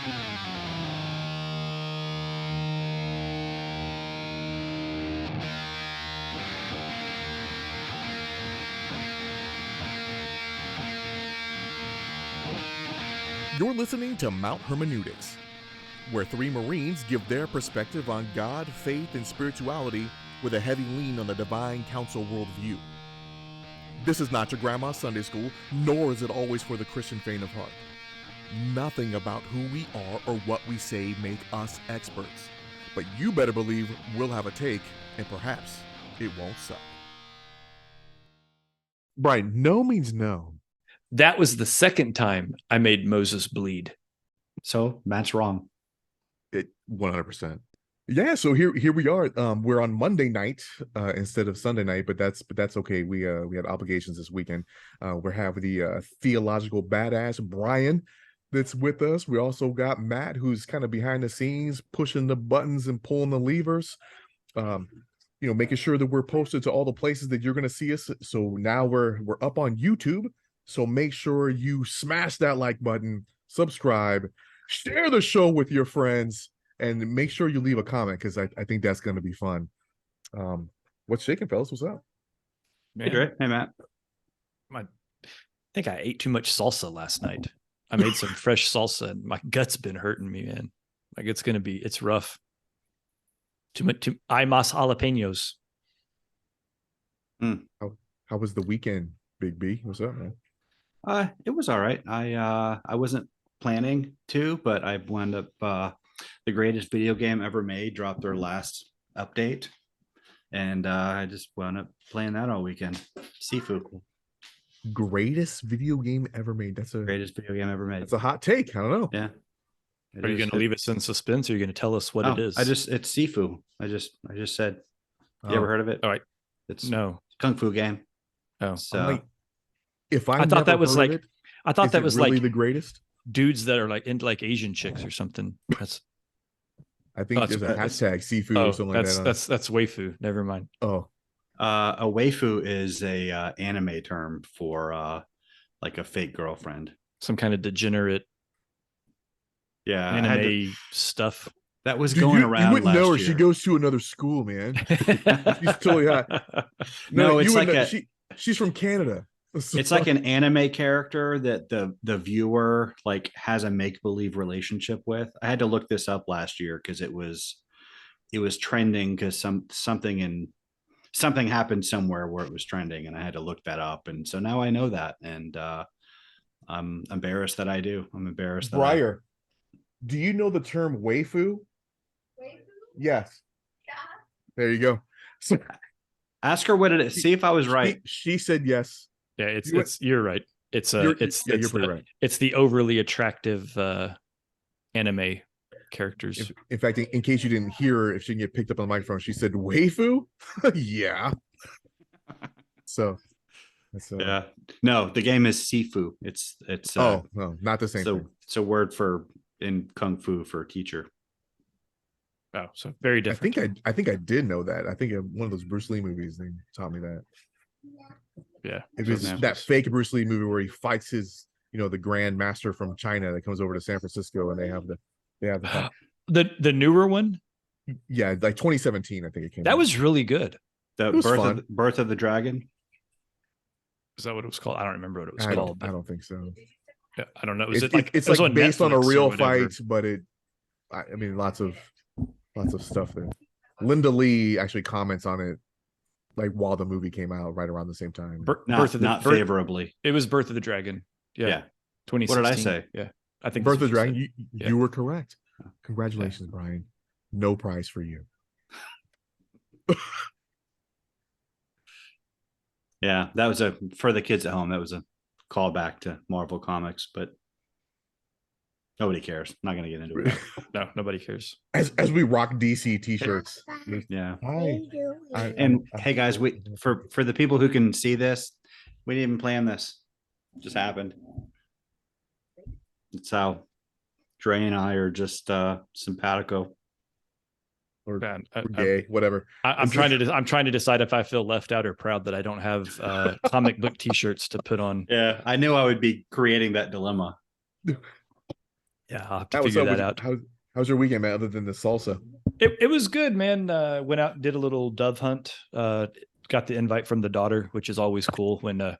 You're listening to Mount Hermeneutics, where three Marines give their perspective on God, faith, and spirituality with a heavy lean on the divine council worldview. This is not your grandma's Sunday school, nor is it always for the Christian faint of heart. Nothing about who we are or what we say make us experts. But you better believe we'll have a take, and perhaps it won't suck. Brian, no means no. That was the second time I made Moses bleed. So Matt's wrong. 100%. Yeah, so here we are. We're on Monday night instead of Sunday night, but that's okay. We had obligations this weekend. We have the theological badass Brian that's with us. We also got Matt, who's kind of behind the scenes, pushing the buttons and pulling the levers. Making sure that we're posted to all the places that you're going to see us. So now we're up on YouTube. So make sure you smash that like button, subscribe, share the show with your friends, and make sure you leave a comment because I think that's going to be fun. What's shaking, fellas? What's up? Hey, Dre. Hey, Matt. I think I ate too much salsa last night. I made some fresh salsa and my gut's been hurting me, man. Like it's rough. Too much. Hay más jalapenos. How was the weekend, Big B? What's up, man? It was all right. I wasn't planning to, but I wound up the greatest video game ever made dropped their last update, and I just wound up playing that all weekend. Sifu. Greatest video game ever made. That's a greatest video game ever made. That's a hot take. I don't know. Yeah. Are you going to leave us in suspense, or are you going to tell us what it is? It's Sifu. I just said. You ever heard of it? All right. It's no kung fu game. Oh, so I thought that was like, I thought that was really like the greatest dudes that are like into like Asian chicks or something. I think there's a hashtag Sifu or something like that. That's waifu. Never mind. Oh, a waifu is a anime term for like a fake girlfriend. Some kind of degenerate. Yeah, anime stuff. That was going around. You wouldn't know her. Year. She goes to another school, man. She's totally hot. No, it's like she's from Canada. It's like an anime character that the viewer like has a make-believe relationship with. I had to look this up last year because it was trending because something happened somewhere where it was trending, and I had to look that up. And so now I know that, and I'm embarrassed that I do. I'm embarrassed. Breyer, do you know the term waifu? Waifu? Yes. Yeah. There you go. So, ask her what it is. See if I was right. She said yes. Yeah, you're right. You're pretty right. It's the overly attractive anime characters. In fact, in case you didn't hear her, if she can get picked up on the microphone, she said waifu. Yeah. So yeah. No, the game is Sifu. It's no, not the same thing. It's a word for in kung fu for teacher. Oh, so very different. I think I did know that. I think one of those Bruce Lee movies they taught me that. Yeah, it was that fake Bruce Lee movie where he fights his, the Grand Master from China that comes over to San Francisco, and they have the newer one. Yeah, like 2017, I think it came. That was really good. The Birth of the Dragon. Is that what it was called? I don't remember what it was called. I don't think so. Yeah, I don't know. It's like based Netflix on a real fight, but lots of stuff there. Linda Lee actually comments on it. Like while the movie came out, right around the same time. Not favorably. It was Birth of the Dragon. Yeah. 2016. What did I say? Yeah, I think Birth of the Dragon. You were correct. Congratulations, Brian. No prize for you. Yeah, that was for the kids at home. That was a callback to Marvel Comics, but nobody cares. I'm not going to get into it. No, nobody cares. As we rock DC t-shirts. Yeah. Hi. Hey guys, for the people who can see this, we didn't even plan this. It just happened. It's how Dre and I are just simpatico. Or gay, whatever. I'm trying to decide if I feel left out or proud that I don't have comic book t-shirts to put on. Yeah, I knew I would be creating that dilemma. Yeah, I'll have to What's figure up that with out. how's your weekend, man? Other than the salsa? It was good, man. Went out and did a little dove hunt. Got the invite from the daughter, which is always cool when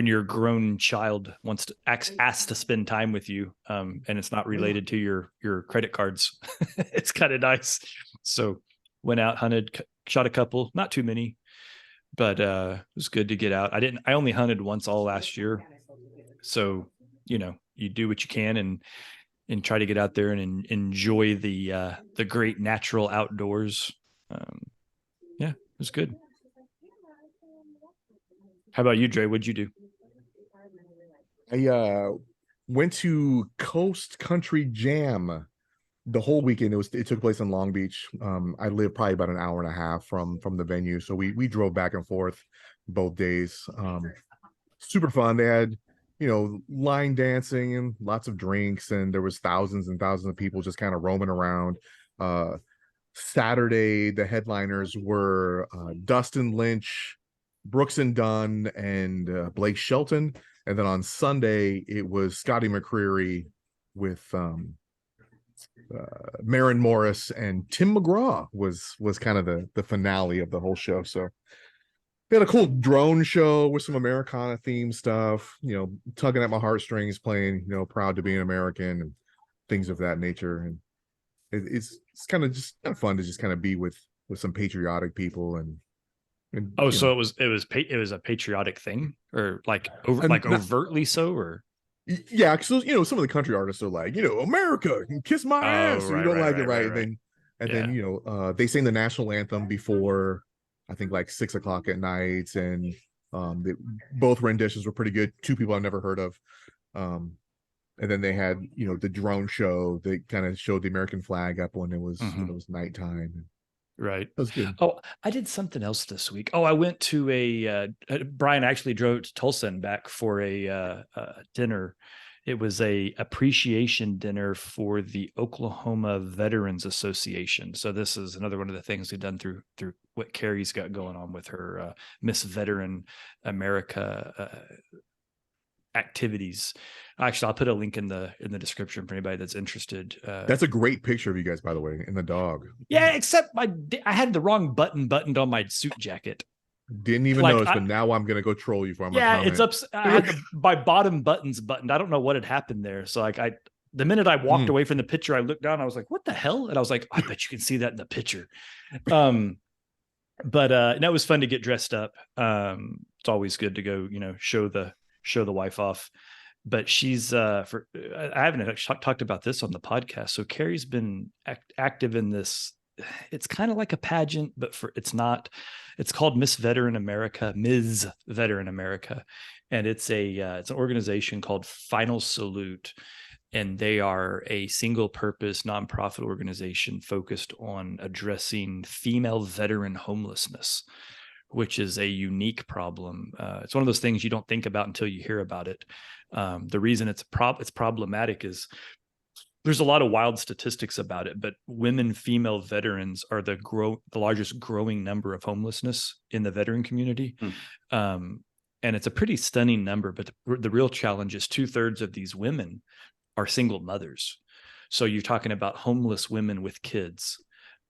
your grown child wants to asks to spend time with you, and it's not related to your credit cards. It's kind of nice. So went out, hunted, shot a couple, not too many, but it was good to get out. I only hunted once all last year, so you do what you can and try to get out there and enjoy the great natural outdoors. Yeah, it was good. How about you, Dre? What'd you do? I went to Coast Country Jam the whole weekend. It took place in Long Beach. I live probably about an hour and a half from the venue, so we drove back and forth both days. Super fun. They had line dancing and lots of drinks, and there was thousands and thousands of people just kind of roaming around. Saturday, the headliners were Dustin Lynch, Brooks and Dunn, and Blake Shelton. And then on Sunday, it was Scotty McCreery with Maren Morris, and Tim McGraw was kind of the finale of the whole show. So they had a cool drone show with some Americana themed stuff, tugging at my heartstrings, playing, Proud to be an American and things of that nature. And it's kind of just kind of fun to just kind of be with some patriotic people and So it was a patriotic thing, or like overtly so, or yeah, because some of the country artists are like, America, kiss my ass, or you don't like it, right? And then they sing the national anthem before, I think, like 6 o'clock at night, and both renditions were pretty good. Two people I've never heard of. And then they had the drone show. They kind of showed the American flag up when it was nighttime. Right. That was good. Oh, I did something else this week. Oh, I went to Brian actually drove to Tulsa and back for a dinner. It was a appreciation dinner for the Oklahoma Veterans Association. So this is another one of the things we've done through what Carrie's got going on with her Miss Veteran America activities. Actually, I'll put a link in the description for anybody that's interested. That's a great picture of you guys, by the way, and the dog. Yeah, except I had the wrong button buttoned on my suit jacket. Didn't even notice, but now I'm gonna go troll you for my comment. It's up. I had my bottom buttons buttoned. I don't know what had happened there. So the minute I walked away from the picture, I looked down. I was like, "What the hell?" And I was like, "I bet you can see that in the picture." But it was fun to get dressed up. It's always good to go, show the wife off. But she's I haven't actually talked about this on the podcast. So Carrie's been active in this. It's kind of like a pageant, but it's not. It's called Miss Veteran America, Ms. Veteran America, and it's an organization called Final Salute, and they are a single-purpose nonprofit organization focused on addressing female veteran homelessness, which is a unique problem. It's one of those things you don't think about until you hear about it. The reason it's problematic is there's a lot of wild statistics about it, but female veterans are the largest growing number of homelessness in the veteran community. And it's a pretty stunning number, but the real challenge is 2/3 of these women are single mothers. So you're talking about homeless women with kids.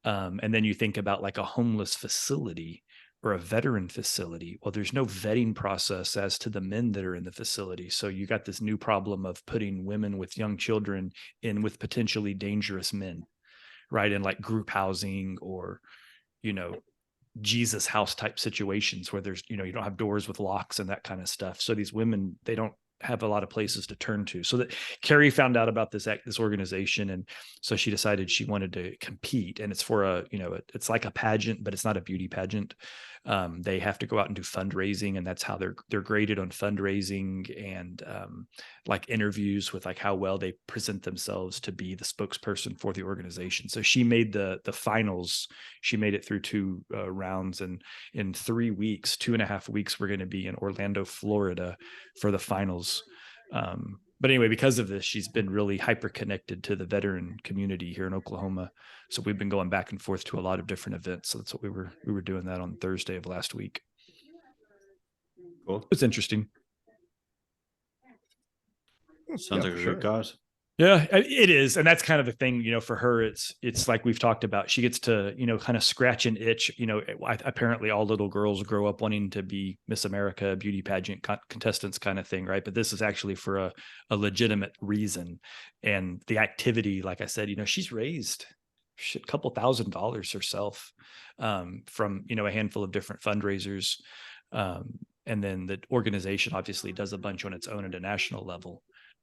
And then you think about like a homeless facility or a veteran facility. Well, there's no vetting process as to the men that are in the facility. So you got this new problem of putting women with young children in with potentially dangerous men, right? In like group housing or, Jesus house type situations where there's, you don't have doors with locks and that kind of stuff. So these women, they don't have a lot of places to turn to. So that Carrie found out about this organization, and so she decided she wanted to compete. And it's for it's like a pageant, but it's not a beauty pageant. They have to go out and do fundraising, and that's how they're graded on fundraising and like interviews with like how well they present themselves to be the spokesperson for the organization. So she made the finals. She made it through 2 rounds, and in 3 weeks, 2.5 weeks, we're going to be in Orlando, Florida for the finals. But anyway, because of this, she's been really hyper connected to the veteran community here in Oklahoma. So we've been going back and forth to a lot of different events. So that's what we were doing that on Thursday of last week. Cool. It's interesting. Sounds like a good cause. Yeah, it is. And that's kind of the thing, for her, it's like we've talked about, she gets to, kind of scratch an itch. Apparently all little girls grow up wanting to be Miss America, beauty pageant contestants kind of thing. Right. But this is actually for a legitimate reason. And the activity, like I said, she's raised a couple $1,000s herself, from, a handful of different fundraisers. And then the organization obviously does a bunch on its own at a national level.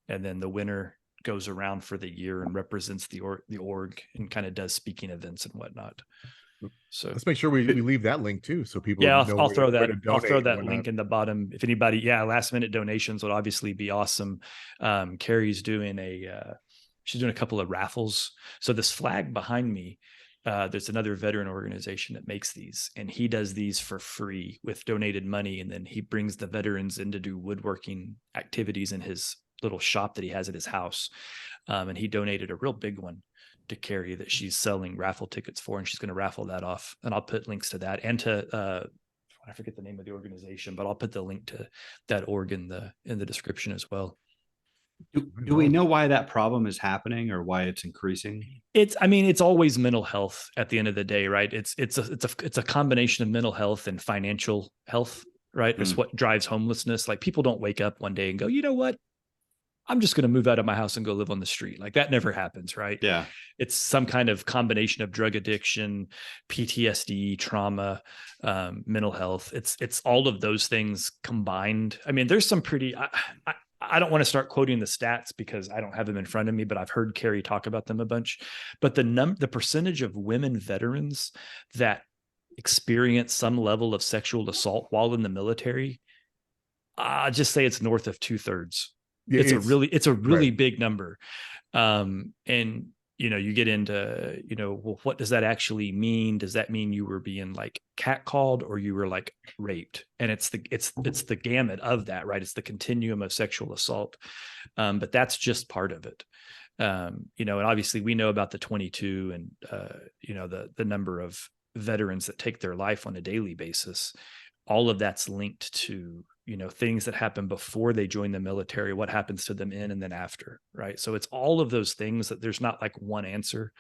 And then the winner goes around for the year and represents the org and kind of does speaking events and whatnot. So let's make sure we leave that link too, so people know I'll throw that link in the bottom. If anybody, last minute donations would obviously be awesome. Carrie's doing she's doing a couple of raffles. So this flag behind me, there's another veteran organization that makes these, and he does these for free with donated money. And then he brings the veterans in to do woodworking activities in his little shop that he has at his house. And he donated a real big one to Carrie that she's selling raffle tickets for, and she's going to raffle that off. And I'll put links to that and to, I forget the name of the organization, but I'll put the link to that org in the description as well. Do we know why that problem is happening or why it's increasing? It's always mental health at the end of the day, right? It's a combination of mental health and financial health, right? It's what drives homelessness. Like, people don't wake up one day and go, you know what? I'm just going to move out of my house and go live on the street. Like, that never happens, right? Yeah. It's some kind of combination of drug addiction, PTSD, trauma, mental health. It's all of those things combined. There's some pretty, I don't want to start quoting the stats because I don't have them in front of me, but I've heard Carrie talk about them a bunch. But the percentage of women veterans that experience some level of sexual assault while in the military, I'll just say it's north of 2/3. Yeah, it's a really big number. And, you get into, well, what does that actually mean? Does that mean you were being like catcalled or you were like raped? And it's the gamut of that, right? It's the continuum of sexual assault. But that's just part of it. And obviously we know about the 22 and, the number of veterans that take their life on a daily basis. All of that's linked to, things that happen before they join the military, what happens to them in and then after, right? So it's all of those things that there's not like one answer.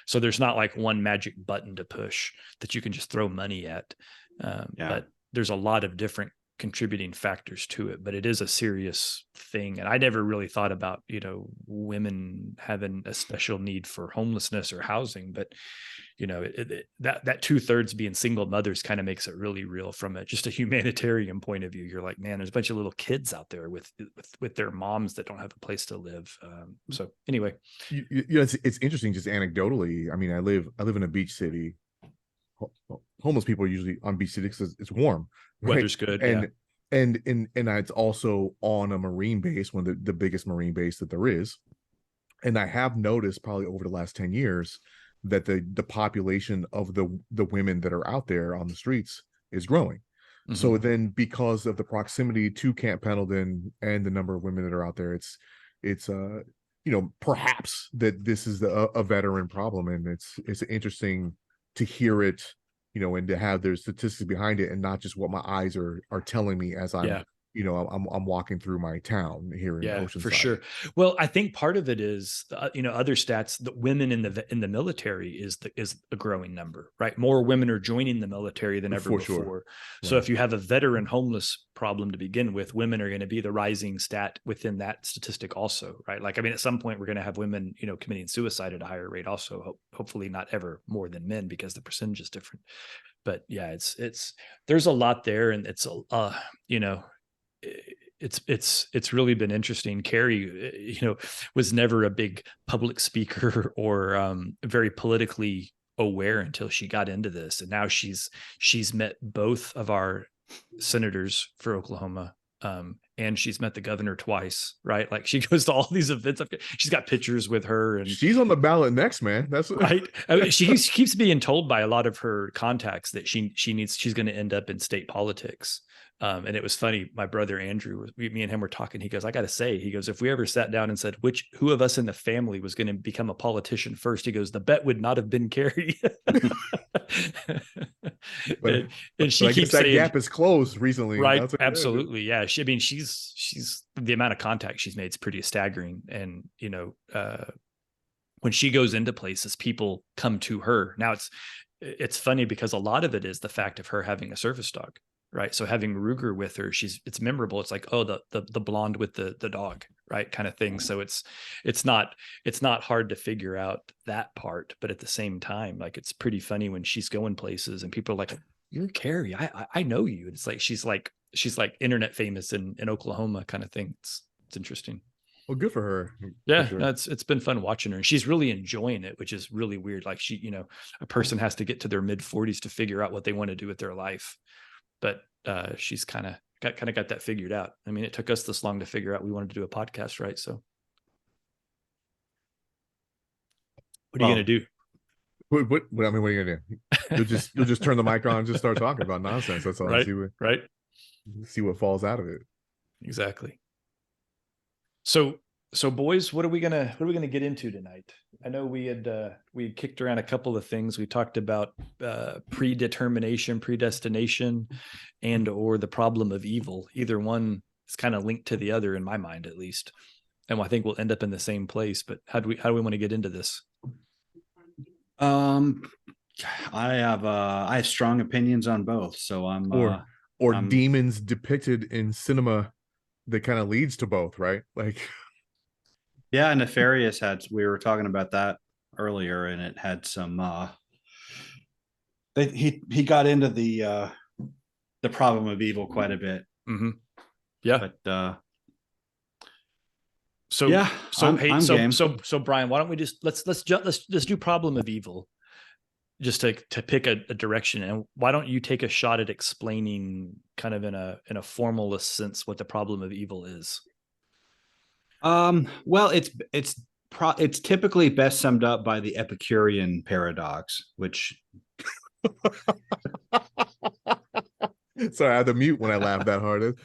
So there's not like one magic button to push that you can just throw money at. But there's a lot of different contributing factors to it, but it is a serious thing. And I never really thought about, women having a special need for homelessness or housing, but that 2/3 being single mothers kind of makes it really real from just a humanitarian point of view. You're like, man, there's a bunch of little kids out there with their moms that don't have a place to live. So anyway, it's interesting. Just anecdotally, I live in a beach city. Homeless people are usually on beach cities because it's warm. Right? Weather's good, and it's also on a marine base, one of the biggest marine base that there is. And I have noticed probably over the last 10 years that the population of the women that are out there on the streets is growing. Mm-hmm. So then, because of the proximity to Camp Pendleton and the number of women that are out there, it's perhaps that this is a veteran problem, and it's interesting to hear it, and to have their statistics behind it, and not just what my eyes are telling me as I'm I'm walking through my town here in Oceanside. For sure. Well, I think part of it is, other stats that women in the military is a growing number, right? More women are joining the military than ever before. Sure. So if you have a veteran homeless problem to begin with, women are going to be the rising stat within that statistic also, right? Like, at some point we're going to have women, committing suicide at a higher rate also, hopefully not ever more than men because the percentage is different. But yeah, there's a lot there, and it's really been interesting. Carrie, was never a big public speaker or very politically aware until she got into this. And now she's met both of our senators for Oklahoma. And she's met the governor twice, right? Like, she goes to all these events. She's got pictures with her, and she's on the ballot next, man. That's right. She keeps being told by a lot of her contacts that she's going to end up in state politics. And it was funny. My brother Andrew, me and him were talking. He goes, I got to say, he goes, if we ever sat down and said, who of us in the family was going to become a politician first? He goes, the bet would not have been Carrie. But, and she I guess keeps that saying, gap is closed recently. right. That's Absolutely. Yeah. She's the amount of contact she's made is pretty staggering. And, when she goes into places, people come to her. Now it's funny because a lot of it is the fact of her having a service dog, right? So having Ruger with her, it's memorable. It's like, oh, the blonde with the dog, right? Kind of thing. So it's not hard to figure out that part, but at the same time, like, it's pretty funny when she's going places and people are like, you're Carrie. I know you. It's like, she's like internet famous in Oklahoma kind of thing. It's interesting. Well, good for her. Yeah, For sure. no, it's been fun watching her, and she's really enjoying it, which is really weird. Like, a person has to get to their mid 40s to figure out what they want to do with their life, but she's kind of got that figured out. I mean, it took us this long to figure out we wanted to do a podcast, right? So, what are you gonna do? What I mean, what are you gonna do? You'll just turn the mic on and just start talking about nonsense. That's all. Right, See what falls out of it. Exactly. So boys, what are we gonna get into tonight? I know we had kicked around a couple of things. We talked about predetermination, predestination, and or the problem of evil. Either one is kind of linked to the other in my mind, at least. And I think we'll end up in the same place. But how do we want to get into this? I have strong opinions on both. So or demons depicted in cinema that kind of leads to both, right? Like, yeah, Nefarious we were talking about that earlier, and it had some he got into the problem of evil quite a bit. Mm-hmm. Yeah. But so Brian, why don't we just let's do problem of evil, just to pick a direction, and why don't you take a shot at explaining kind of in a formalist sense what the problem of evil is? Well, it's typically best summed up by the Epicurean paradox, which sorry, I had to mute when I laughed that hard.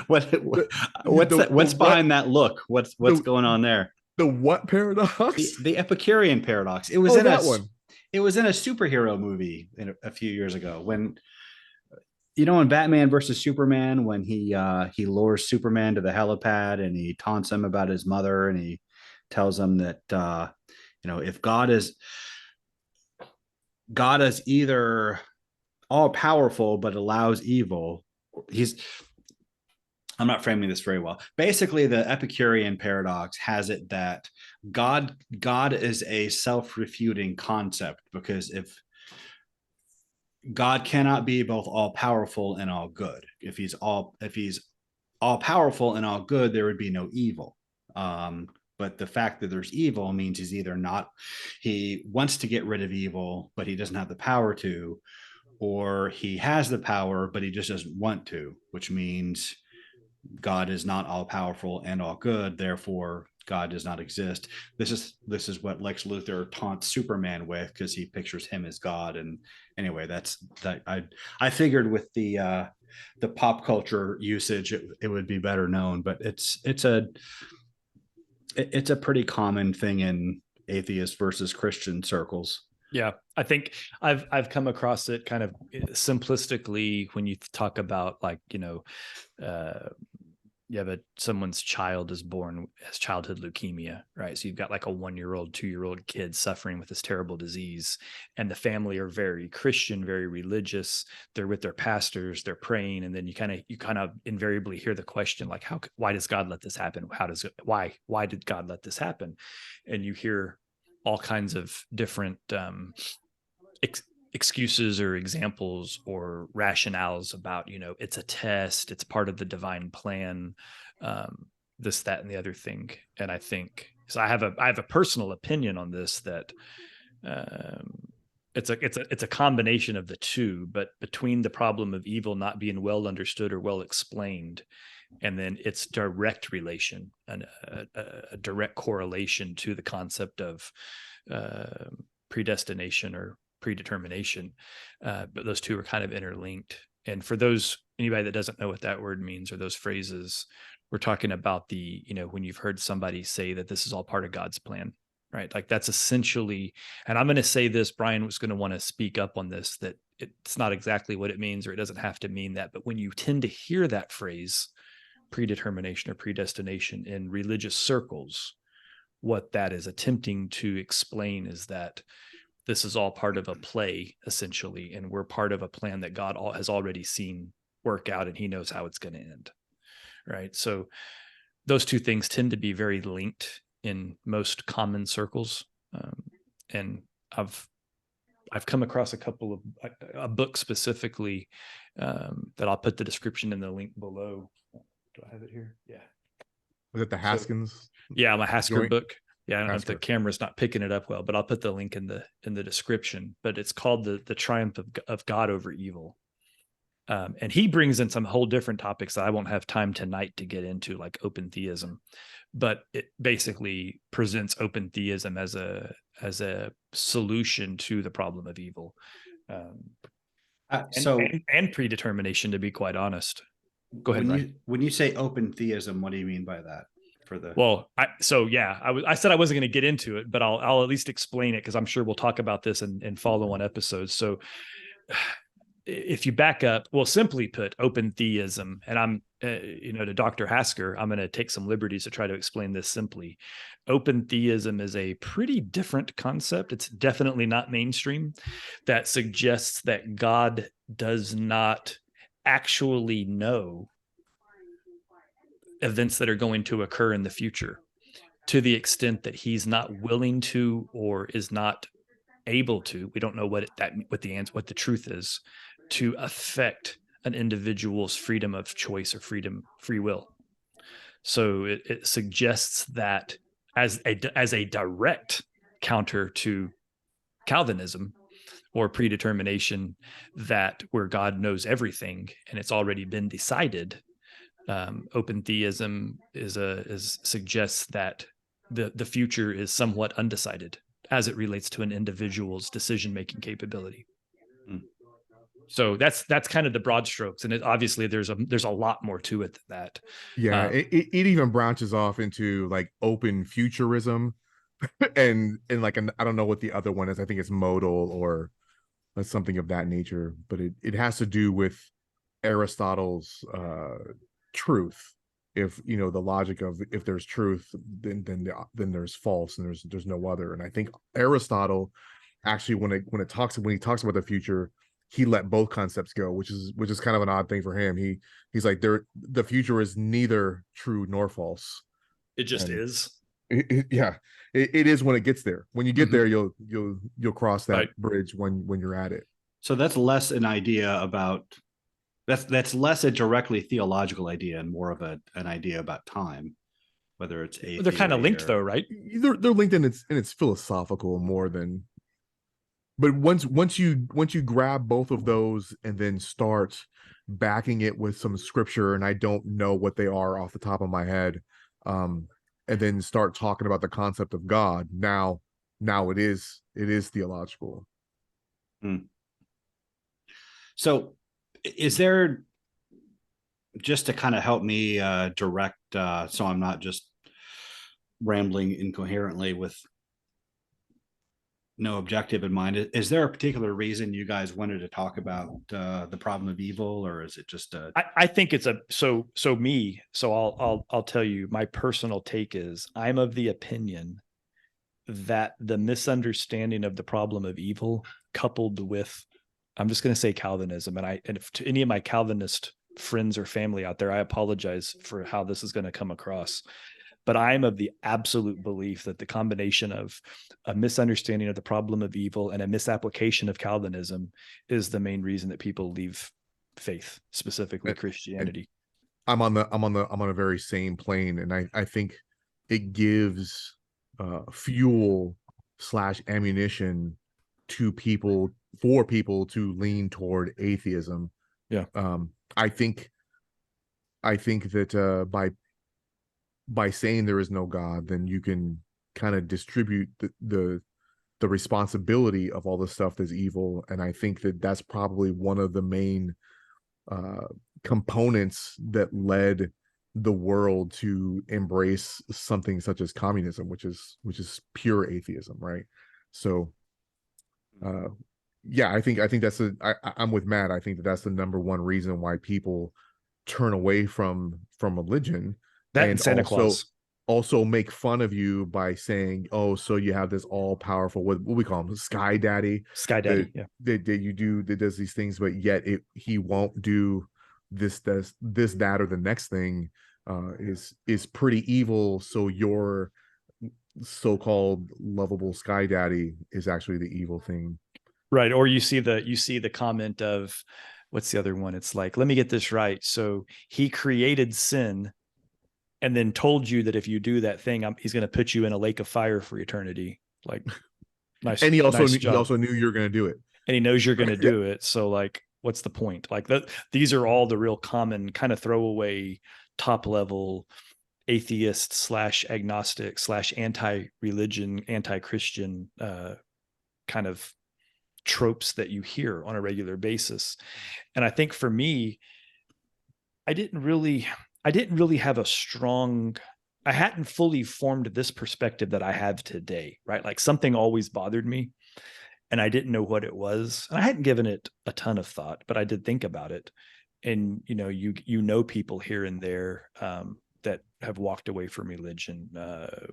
What's behind that look? What's going on there? The what paradox? The Epicurean paradox. It was one. It was in a superhero movie a few years ago, when in Batman versus Superman, when he lures Superman to the helipad and he taunts him about his mother, and he tells him that if God is either all powerful but allows evil, I'm not framing this very well. Basically, the Epicurean paradox has it that God is a self-refuting concept, because if God cannot be both all powerful and all good. If he's all powerful and all good, there would be no evil. But the fact that there's evil means he wants to get rid of evil, but he doesn't have the power to, or he has the power, but he just doesn't want to, which means God is not all powerful and all good. Therefore, God does not exist. This is what Lex Luthor taunts Superman with, because he pictures him as God. And anyway, I figured with the pop culture usage, it would be better known, but it's a pretty common thing in atheist versus Christian circles. Yeah, I think I've come across it kind of simplistically when you talk about, like, someone's child is born as childhood leukemia, right? So you've got like a 1-year-old, 2-year-old kid suffering with this terrible disease, and the family are very Christian, very religious. They're with their pastors, they're praying, and then you kind of invariably hear the question, like, why does God let this happen? Why did God let this happen? And you hear all kinds of different excuses or examples or rationales about, it's a test, it's part of the divine plan, this, that, and the other thing. And I think, so I have a personal opinion on this, that it's a combination of the two, but between the problem of evil not being well understood or well explained, and then its direct relation and a direct correlation to the concept of predestination or predetermination, but those two are kind of interlinked. And for anybody that doesn't know what that word means or those phrases, we're talking about when you've heard somebody say that this is all part of God's plan, right? Like that's essentially, and I'm going to say this, Brian was going to want to speak up on this, that it's not exactly what it means, or it doesn't have to mean that. But when you tend to hear that phrase, predetermination or predestination, in religious circles, what that is attempting to explain is that this is all part of a play, essentially, and we're part of a plan that God has already seen work out, and he knows how it's going to end, right? So those two things tend to be very linked in most common circles. And I've come across a book specifically that I'll put the description in the link below. Do I have it here? Yeah. Was it the Haskins? Yeah, my Hasker joint? book. Yeah, I don't know if Hasker. the camera's not picking it up well, but I'll put the link in the description. But it's called the Triumph of God over Evil. And he brings in some whole different topics that I won't have time tonight to get into, like open theism. But it basically presents open theism as a solution to the problem of evil, and predetermination, to be quite honest. Go ahead, Brian. When you say open theism, what do you mean by that? I said I wasn't going to get into it, but I'll at least explain it, because I'm sure we'll talk about this in follow-on episodes. So if you back up, well, simply put, open theism, and I'm, to Dr. Hasker, I'm going to take some liberties to try to explain this simply. Open theism is a pretty different concept. It's definitely not mainstream. That suggests that God does not actually know events that are going to occur in the future, to the extent that he's not willing to, or is not able to. We don't know what the truth is, to affect an individual's freedom of choice or free will. So it suggests that as a direct counter to Calvinism or predetermination, that where God knows everything and it's already been decided. Open theism suggests that the future is somewhat undecided as it relates to an individual's decision-making capability. So that's kind of the broad strokes, and obviously there's a lot more to it than that. Yeah, it even branches off into like open futurism, and like I don't know what the other one is. I think it's modal or something of that nature, but it has to do with Aristotle's truth. If the logic of, if there's truth, then there's false, and there's no other. And I think Aristotle actually, when he talks about the future, he let both concepts go, which is kind of an odd thing for him. He's like, the future is neither true nor false. It just is. It is when it gets there. When you get there, you'll cross that bridge when you're at it. So that's less an idea about that's less a directly theological idea and more of an idea about time, whether it's they're kind of linked though, right? They're linked in its philosophical more than. But once you grab both of those and then start backing it with some scripture, and I don't know what they are off the top of my head, and then start talking about the concept of God, now it is theological. So is there, just to kind of help me direct, so I'm not just rambling incoherently with no objective in mind, is there a particular reason you guys wanted to talk about the problem of evil, or is it just I think it's so I'll tell you, my personal take is, I'm of the opinion that the misunderstanding of the problem of evil, coupled with, I'm just going to say Calvinism, and if to any of my Calvinist friends or family out there, I apologize for how this is going to come across. But I'm of the absolute belief that the combination of a misunderstanding of the problem of evil and a misapplication of Calvinism is the main reason that people leave faith, specifically Christianity. I'm on a very same plane, and I think it gives fuel / ammunition to people, for people to lean toward atheism. Yeah. I think that by saying there is no God, then you can kind of distribute the responsibility of all the stuff that's evil. And I think that that's probably one of the main components that led the world to embrace something such as communism, which is pure atheism, right? So yeah, I think that's I'm with Matt. I think that's the number one reason why people turn away from religion, That and and Santa Claus. also make fun of you by saying, oh, so you have this all powerful, what we call him, Sky Daddy, Sky Daddy, yeah. that you do, that does these things, but yet he won't do this, that, or the next thing, is pretty evil. So your so-called lovable Sky Daddy is actually the evil thing. Right. Or you see the comment of, what's the other one? It's like, let me get this right. So he created sin and then told you that if you do that thing, he's going to put you in a lake of fire for eternity. Like, nice. And he also nice he job. also knew you were going to do it. And he knows you're going to do it. So like, what's the point? Like these are all the real common kind of throwaway, top level atheist / agnostic / anti-religion, anti-Christian kind of tropes that you hear on a regular basis. And I think for me, I didn't really have a strong, I hadn't fully formed this perspective that I have today, right? Like something always bothered me and I didn't know what it was. And I hadn't given it a ton of thought, but I did think about it. And, you know people here and there that have walked away from religion.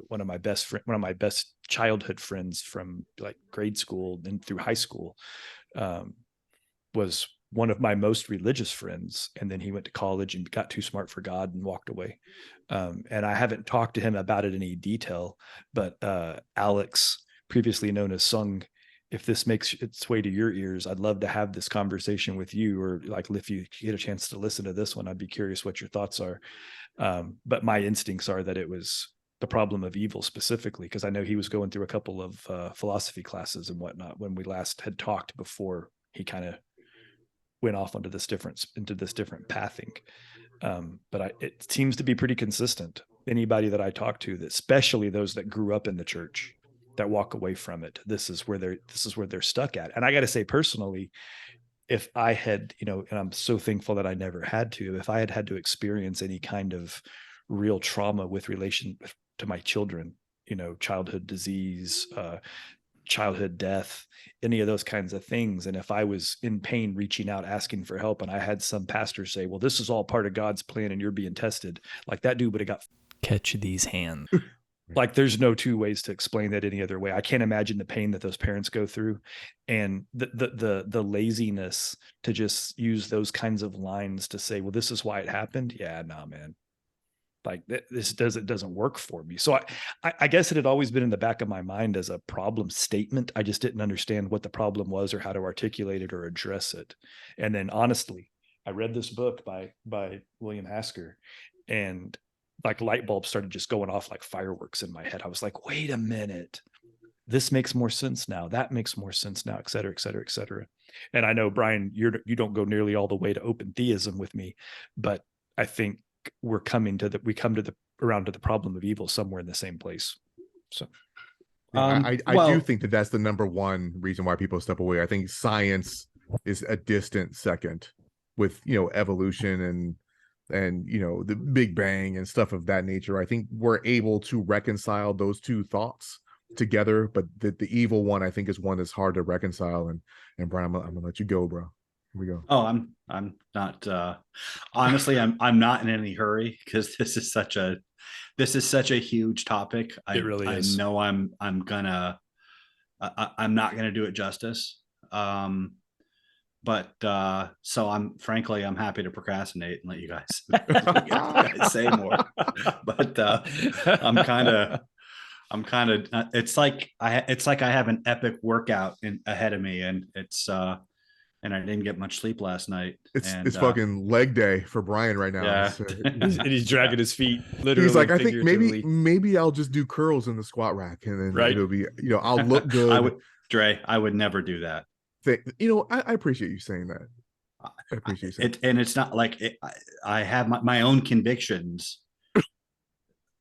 One of my best childhood friends from like grade school and through high school was one of my most religious friends. And then he went to college and got too smart for God and walked away. And I haven't talked to him about it in any detail, but Alex, previously known as Sung, if this makes its way to your ears, I'd love to have this conversation with you, or like if you get a chance to listen to this one, I'd be curious what your thoughts are. But my instincts are that it was the problem of evil specifically, because I know he was going through a couple of philosophy classes and whatnot when we last had talked before he kind of went off into this different pathing. But it seems to be pretty consistent. Anybody that I talk to, especially those that grew up in the church, that walk away from it, this is where they're stuck at. And I got to say personally, if I had, and I'm so thankful that I never had to, if I had to experience any kind of real trauma with relation to my children, childhood disease, childhood death, any of those kinds of things. And if I was in pain, reaching out, asking for help, and I had some pastor say, well, this is all part of God's plan and you're being tested, like that dude would have got catch these hands. Like there's no two ways to explain that any other way. I can't imagine the pain that those parents go through, and the laziness to just use those kinds of lines to say, well, this is why it happened. Yeah, nah, man. Like this doesn't work for me. So I guess it had always been in the back of my mind as a problem statement. I just didn't understand what the problem was or how to articulate it or address it. And then honestly, I read this book by William Hasker, and like light bulbs started just going off like fireworks in my head. I was like, wait a minute, this makes more sense now. That makes more sense now, et cetera, et cetera, et cetera. And I know, Brian, you don't go nearly all the way to open theism with me, but I think we come around to the problem of evil somewhere in the same place. So I do think that that's the number one reason why people step away. I think science is a distant second, with evolution and the Big Bang and stuff of that nature. I think we're able to reconcile those two thoughts together, but the evil one, I think, is one that's hard to reconcile. And Brian, I'm gonna let you go, bro. Here we go. Oh, I'm not honestly, I'm not in any hurry, because this is such a huge topic. It really is. I know I'm not gonna do it justice. But so I'm happy to procrastinate and let you guys say more. But I'm kind of it's like I have an epic workout ahead of me, and and I didn't get much sleep last night. It's fucking leg day for Brian right now. Yeah. He's dragging his feet, literally. He's like, I think maybe I'll just do curls in the squat rack, and then it'll be, I'll look good. I would never do that. I appreciate you saying that. I appreciate you saying it. And it's not like I have my own convictions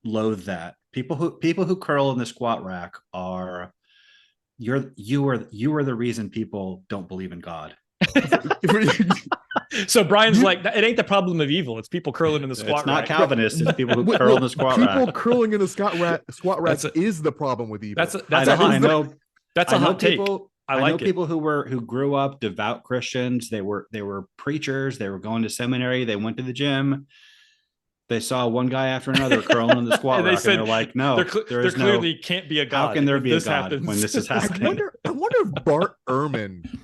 loathe that. People who curl in the squat rack you are the reason people don't believe in God. So Brian's like, it ain't the problem of evil. It's people curling in the squat It's not rack. Calvinists. It's people who curl in the squat People rack. curling in the squat rack That's a- is the problem with evil. That's I know. That's a hot take. People. I know like it. people who grew up devout Christians. They were preachers. They were going to seminary. They went to the gym. They saw one guy after another curling in the squat And they rack, said, and they're like, "No, there clearly can't be a God. How can there be a God happens? when this is I happening?" wonder if Bart Ehrman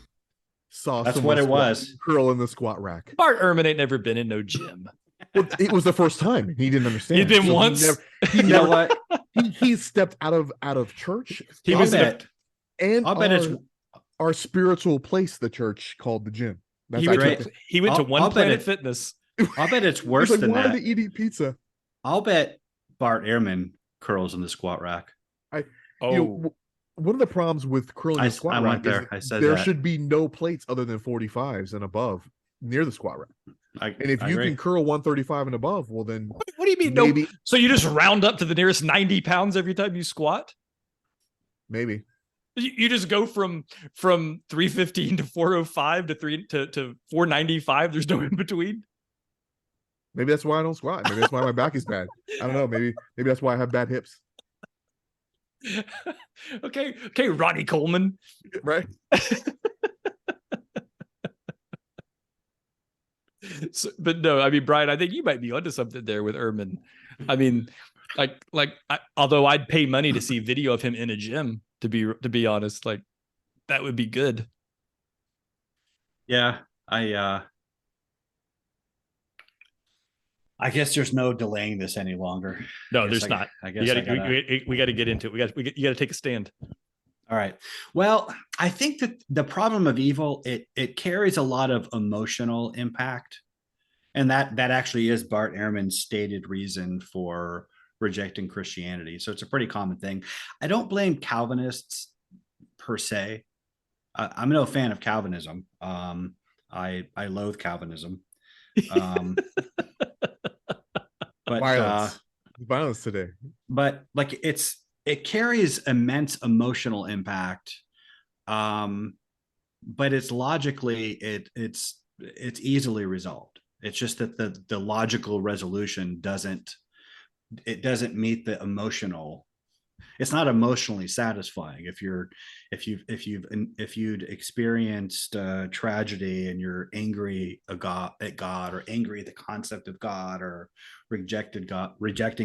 saw That's someone what it was. curl in the squat rack. Bart Ehrman ain't never been in no gym. Well, it was the first time. He didn't understand. He'd been once. He You know never. what? He stepped out of church. He I'll was in a- bet. and I'll bet it's. our spiritual place, the church called the gym. That's he went, great. to, he went to I'll One bet Planet it- Fitness. I'll bet it's It's worse like, than why that. are they eating pizza? I'll bet Bart Ehrman curls in the squat rack. Oh, You know, one of the problems with curling in the squat I rack went there. is I said there that. should be no plates other than 45s and above near the squat rack. And if you can curl 135 and above, well then what do you mean? maybe, No. So you just round up to the nearest 90 pounds every time you squat? maybe. You just go from 315 to 405 to 495. There's no in between. Maybe that's why I don't squat. Maybe that's why my back is bad. I don't know. Maybe that's why I have bad hips. Okay, Ronnie Coleman. Right. So, but no, I mean, Brian, I think you might be onto something there with Ehrman. I mean, although I'd pay money to see video of him in a gym, to be honest, like that would be good. Yeah, I guess there's no delaying this any longer. No, there's not. I guess we got to get into it. You got to take a stand. All right. Well, I think that the problem of evil, it carries a lot of emotional impact. And that actually is Bart Ehrman's stated reason for rejecting Christianity. So it's a pretty common thing. I don't blame Calvinists per se. I'm no fan of Calvinism. I loathe Calvinism. But violence today. But like it carries immense emotional impact. But it's logically it's easily resolved. It's just that the logical resolution doesn't meet the emotional. It's not emotionally satisfying. If you'd experienced tragedy and you're angry at God or angry at the concept of God or rejecting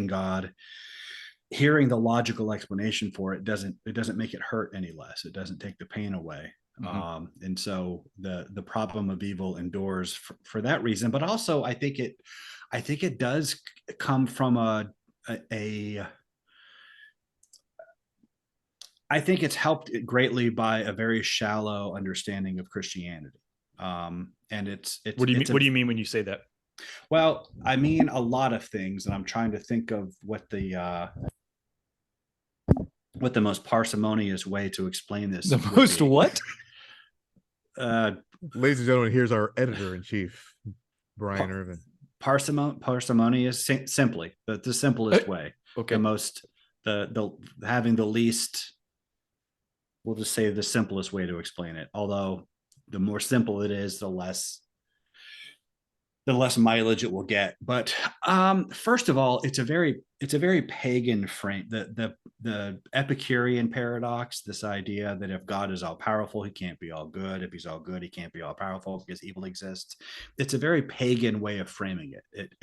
God, hearing the logical explanation for it doesn't make it hurt any less. It doesn't take the pain away. Mm-hmm. And so the problem of evil endures for that reason. But also, I think it does come from I think it's helped greatly by a very shallow understanding of Christianity. And it's what do you mean when you say that? Well, I mean a lot of things, and I'm trying to think of what the most parsimonious way to explain this. The most what? Ladies and gentlemen, here's our editor-in-chief, Brian Irvin. Parsimonious, simply the simplest way. Okay. The most the having the least. We'll just say the simplest way to explain it. Although the more simple it is, the less mileage it will get. But first of all, it's a very pagan frame. The Epicurean paradox, this idea that if God is all powerful, he can't be all good. If he's all good, he can't be all powerful because evil exists. It's a very pagan way of framing it.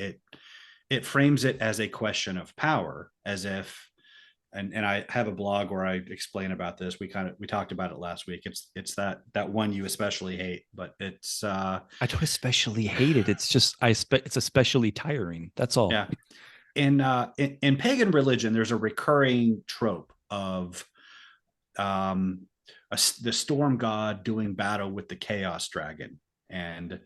It frames it as a question of power, as if. And I have a blog where I explain about this. We talked about it last week. It's that one you especially hate, but it's I don't especially hate it. It's just it's especially tiring. That's all. Yeah. In pagan religion, there's a recurring trope of the storm god doing battle with the chaos dragon, and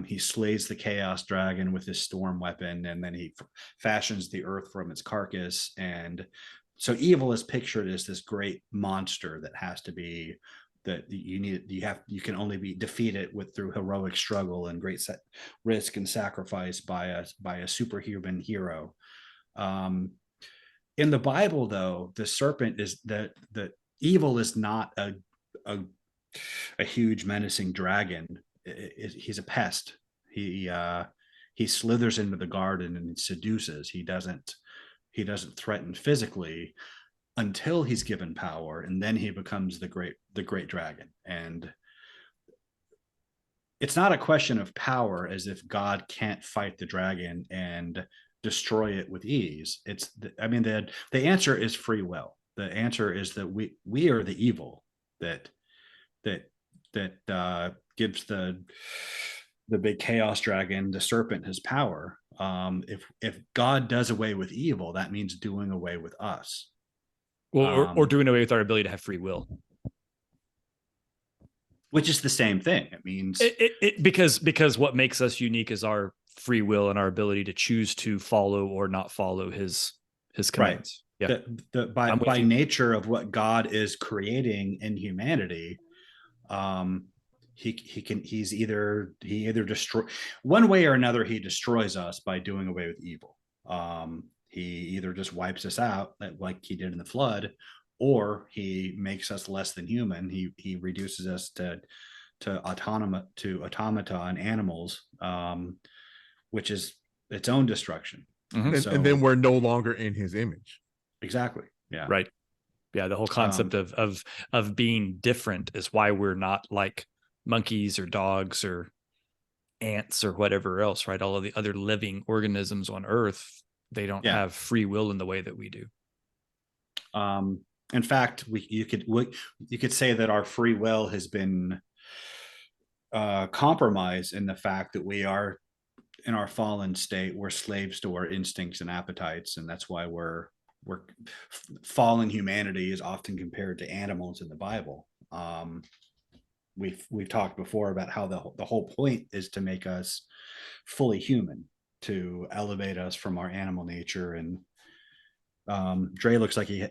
he slays the chaos dragon with his storm weapon, and then he fashions the earth from its carcass. And so evil is pictured as this great monster that has to be that you can only be defeated through heroic struggle and great risk and sacrifice by a superhuman hero. In the Bible, though, the serpent is the evil is not a huge menacing dragon. he's a pest. He slithers into the garden and seduces. He doesn't threaten physically until he's given power, and then he becomes the great dragon. And it's not a question of power, as if God can't fight the dragon and destroy it with ease. The answer is free will. The answer is that we are the evil that gives the big chaos dragon, the serpent, his power. If God does away with evil, that means doing away with us. Well, or doing away with our ability to have free will, which is the same thing. It means because what makes us unique is our free will and our ability to choose to follow or not follow his commands. Right. Yeah. By nature of what God is creating in humanity, he either destroy one way or another. He destroys us by doing away with evil. He either just wipes us out like he did in the flood, or he makes us less than human. He reduces us to automata and animals, which is its own destruction. Mm-hmm. And then we're no longer in his image. Exactly. Yeah. Right. Yeah. The whole concept of being different is why we're not like monkeys or dogs or ants or whatever else, right? All of the other living organisms on Earth, they don't have free will in the way that we do. In fact, you could say that our free will has been compromised in the fact that we are, in our fallen state, we're slaves to our instincts and appetites, and that's why we're fallen humanity is often compared to animals in the Bible. We've talked before about how the whole point is to make us fully human, to elevate us from our animal nature. And Dre looks like he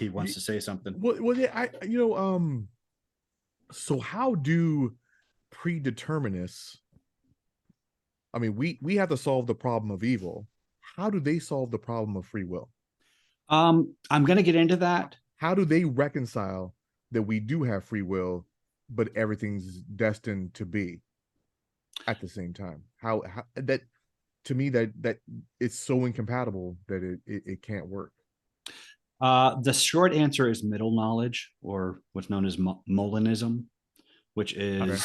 wants to say something. Well, yeah, so how do predeterminists? I mean, we have to solve the problem of evil. How do they solve the problem of free will? I'm going to get into that. How do they reconcile that we do have free will, but everything's destined to be at the same time? How that, to me, that it's so incompatible that it can't work. The short answer is middle knowledge, or what's known as Molinism, which is I've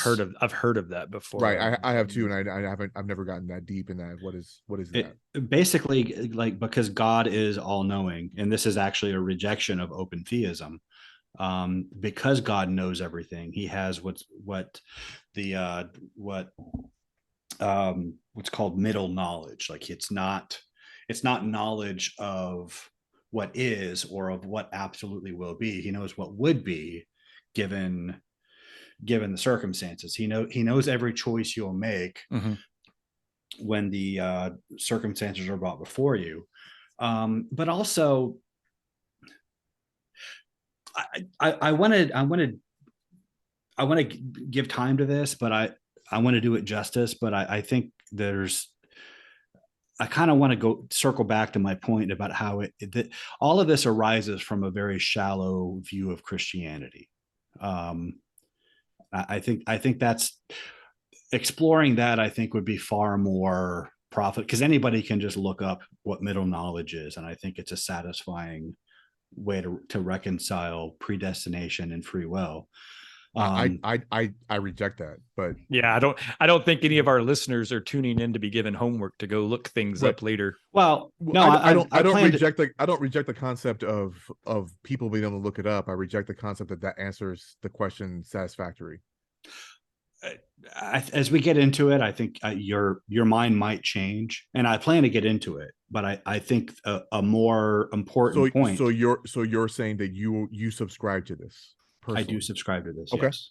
heard of that before. Right, I have too, and I've never gotten that deep in that. What is that? Basically, like, because God is all knowing, and this is actually a rejection of open theism. Because God knows everything, he has what's called middle knowledge. Like, it's not knowledge of what is or of what absolutely will be. He knows what would be given the circumstances. He knows every choice you'll make when the circumstances are brought before you. But also, I want to give time to this, but I want to do it justice. But I think I kind of want to circle back to my point about how that all of this arises from a very shallow view of Christianity. I think that's exploring that, I think, would be far more profit, because anybody can just look up what middle knowledge is. And I think it's a satisfying way to reconcile predestination and free will. I reject that, but yeah, I don't think any of our listeners are tuning in to be given homework to go look things up later. Well, no, I don't reject the concept of people being able to look it up. I reject the concept that answers the question satisfactory. As we get into it, I think your mind might change, and I plan to get into it. But I think a more important point. So you're saying that you subscribe to this? Personally. I do subscribe to this. Okay. Yes.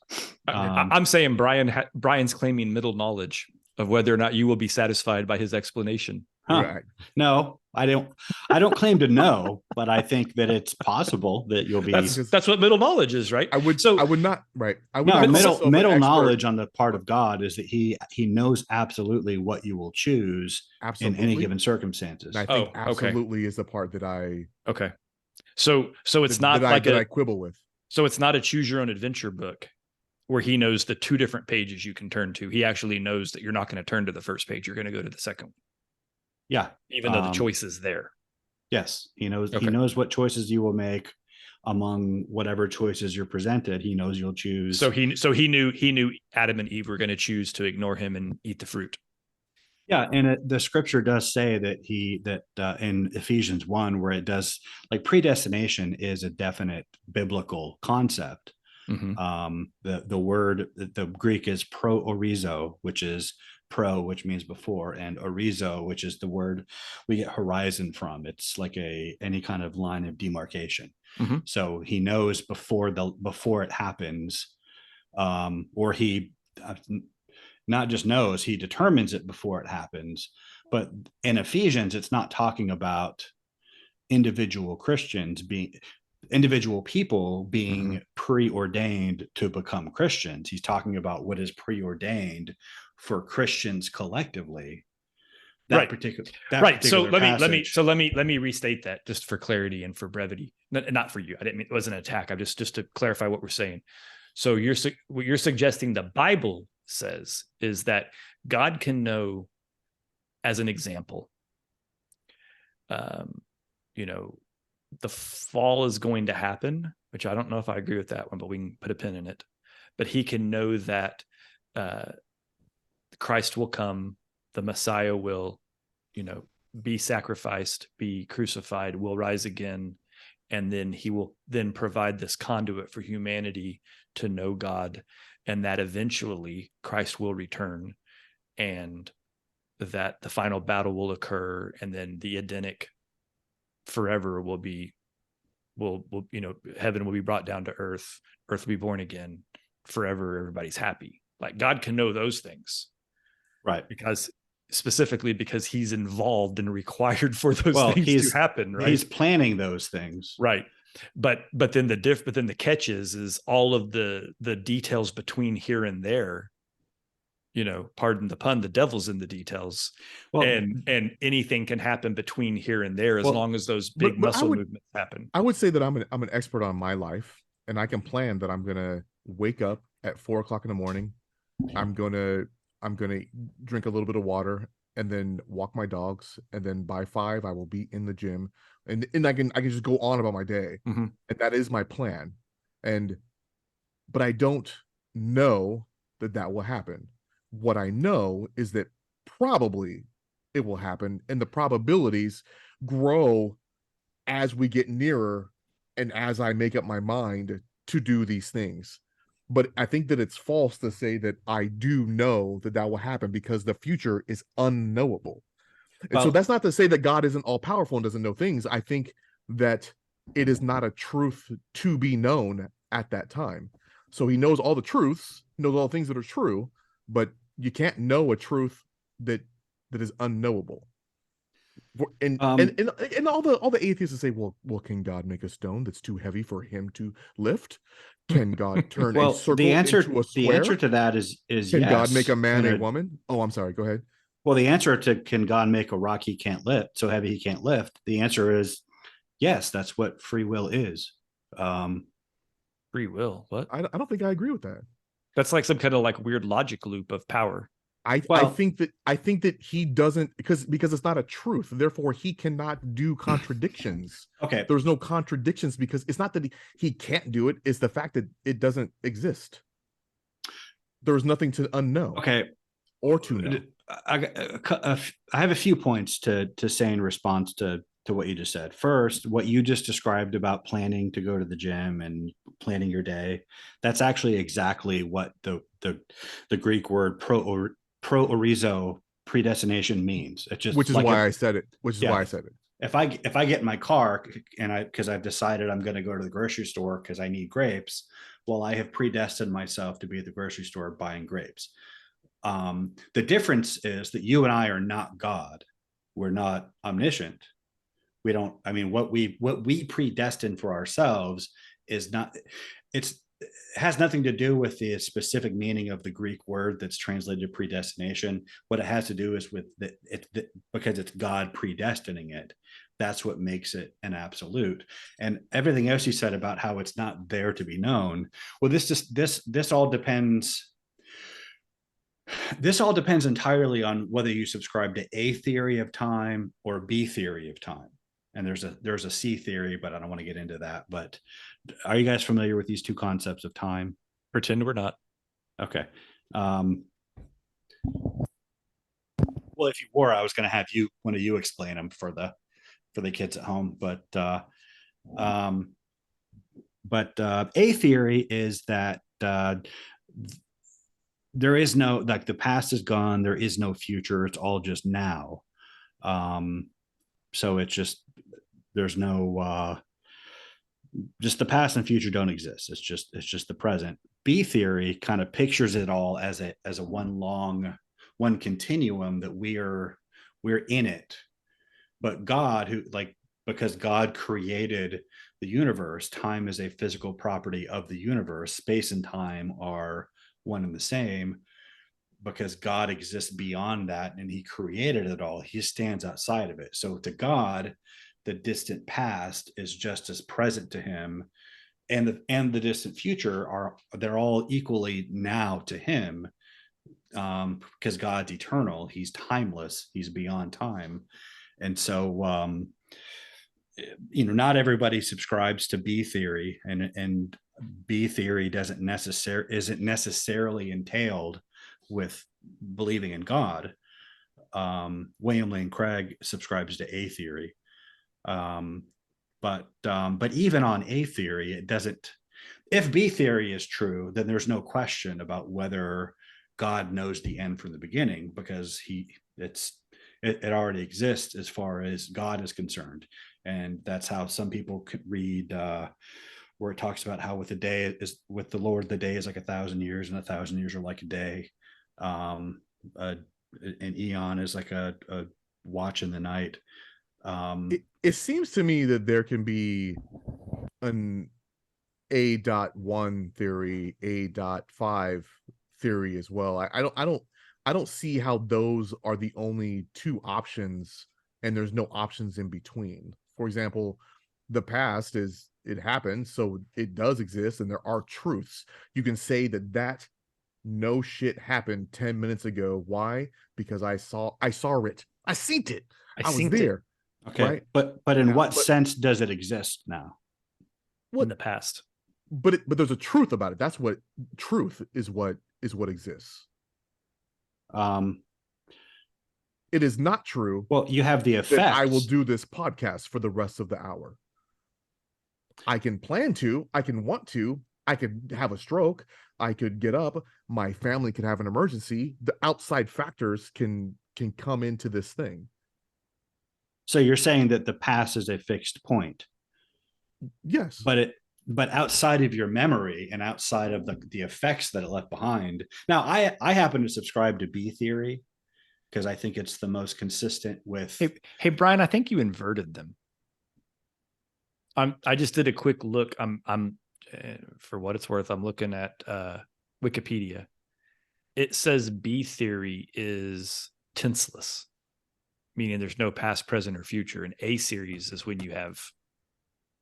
I'm saying Brian's claiming middle knowledge of whether or not you will be satisfied by his explanation. Huh. Right. No, I don't claim to know, but I think that it's possible that you'll be. That's what middle knowledge is, right? I would not. Right. Middle knowledge on the part of God is that he knows absolutely what you will choose in any given circumstances. And I think absolutely is the part that I. Okay. So it's not that I quibble with. So it's not a choose your own adventure book. where he knows the two different pages you can turn to. He actually knows that you're not going to turn to the first page. You're going to go to the second one. Yeah. Even though the choice is there. Yes. He knows, Okay. he knows what choices you will make among whatever choices you're presented. He knows you'll choose. So he knew Adam and Eve were going to choose to ignore him and eat the fruit. Yeah, and the scripture does say that in Ephesians 1, where it does, like, predestination is a definite biblical concept. Mm-hmm. The word, the Greek is pro orizo, which is pro, which means before, and orizo, which is the word we get horizon from. It's like any kind of line of demarcation. Mm-hmm. So he knows before it happens, or he not just knows, he determines it before it happens. But in Ephesians, it's not talking about individual people being Mm-hmm. preordained to become Christians. He's talking about what is preordained for Christians collectively. Right. So let me restate that just for clarity and for brevity. Not for you. I didn't mean, it wasn't an attack. I'm just to clarify what we're saying. So what you're suggesting the Bible says is that God can know, as an example, the fall is going to happen, which I don't know if I agree with that one, but we can put a pin in it. But he can know that Christ will come, the Messiah will, be sacrificed, be crucified, will rise again, and then he will then provide this conduit for humanity to know God, and that eventually Christ will return, and that the final battle will occur, and then the Edenic forever will heaven will be brought down to earth will be born again forever, everybody's happy. Like, God can know those things, right? Specifically because he's involved and required for those things to happen, right? He's planning those things, right? But then the catch is all of the details between here and there, pardon the pun, the devil's in the details. And anything can happen between here and there, as long as those big muscle movements happen. I would say that I'm an expert on my life, and I can plan that I'm gonna wake up at 4:00 in the morning. I'm gonna drink a little bit of water and then walk my dogs, and then by 5 I will be in the gym, and I can just go on about my day. Mm-hmm. And that is my plan. But I don't know that will happen. What I know is that probably it will happen, and the probabilities grow as we get nearer and as I make up my mind to do these things. But I think that it's false to say that I do know that will happen, because the future is unknowable. And so that's not to say that God isn't all powerful and doesn't know things. I think that it is not a truth to be known at that time. So he knows all the truths, knows all the things that are true, but you can't know a truth that is unknowable. And all the atheists say, well, can God make a stone that's too heavy for him to lift? Can God turn a circle into a square? The answer to that is can yes. Can God make a man a woman? Oh, I'm sorry. Go ahead. Well, the answer to can God make a rock he can't lift, so heavy he can't lift? The answer is yes. That's what free will is. Free will? What? I don't think I agree with that. That's like some kind of like weird logic loop of power. I think that he doesn't, because it's not a truth. Therefore, he cannot do contradictions. Okay. There's no contradictions, because it's not that he can't do it. It's the fact that it doesn't exist. There's nothing to unknow. Okay. Or to know. I have a few points to say in response to what you just said. First, what you just described about planning to go to the gym and planning your day, that's actually exactly what the Greek word pro orizo, predestination, means. It just, which is like why I said it. If I get in my car and because I've decided I'm going to go to the grocery store because I need grapes, well, I have predestined myself to be at the grocery store buying grapes. The difference is that you and I are not God. We're not omniscient. We don't. I mean, what we predestine for ourselves is not. has nothing to do with the specific meaning of the Greek word that's translated predestination. What it has to do is with because it's God predestining it. That's what makes it an absolute. And everything else you said about how it's not there to be known. Well, this all depends. This all depends entirely on whether you subscribe to A theory of time or B theory of time. And there's a C theory, but I don't want to get into that. But are you guys familiar with these two concepts of time? Pretend we're not. Okay. Well, if you were, I was going to have one of you explain them for the kids at home. But A theory is that there is no, like, the past is gone. There is no future. It's all just now. So it's just, there's no, just the past and future don't exist. It's just the present. B theory kind of pictures it all as a one continuum that we're in it. But God, because God created the universe, time is a physical property of the universe. Space and time are one and the same. Because God exists beyond that and he created it all, he stands outside of it. So to God, the distant past is just as present to him, and the distant future they're all equally now to him, because God's eternal, he's timeless, he's beyond time. And so not everybody subscribes to B theory, and B theory isn't necessarily entailed with believing in God. William Lane Craig subscribes to A theory. But even on A theory, it doesn't, if B theory is true, then there's no question about whether God knows the end from the beginning, because it already exists as far as God is concerned. And that's how some people could read where it talks about how with the Lord, the day is like 1,000 years, and 1,000 years are like a day. An eon is like a watch in the night. It seems to me that there can be an A.1 theory, A.5 theory as well. I don't see how those are the only two options and there's no options in between. For example, the past it happened, so it does exist, and there are truths. You can say that no shit happened 10 minutes ago. Why? Because I saw it. I seen it. I was there. Okay. Right? But in what sense does it exist now? In the past. But there's a truth about it. That's what truth is, what exists. It is not true. Well, you have the effects. That I will do this podcast for the rest of the hour. I can plan to, I can want to, I could have a stroke, I could get up, my family could have an emergency. The outside factors can come into this thing. So you're saying that the past is a fixed point? Yes. But outside of your memory and outside of the effects that it left behind. Now, I happen to subscribe to B theory because I think it's the most consistent with. Hey, Brian, I think you inverted them. I just did a quick look. I'm for what it's worth, I'm looking at Wikipedia. It says B theory is tenseless, meaning there's no past, present, or future. And A series is when you have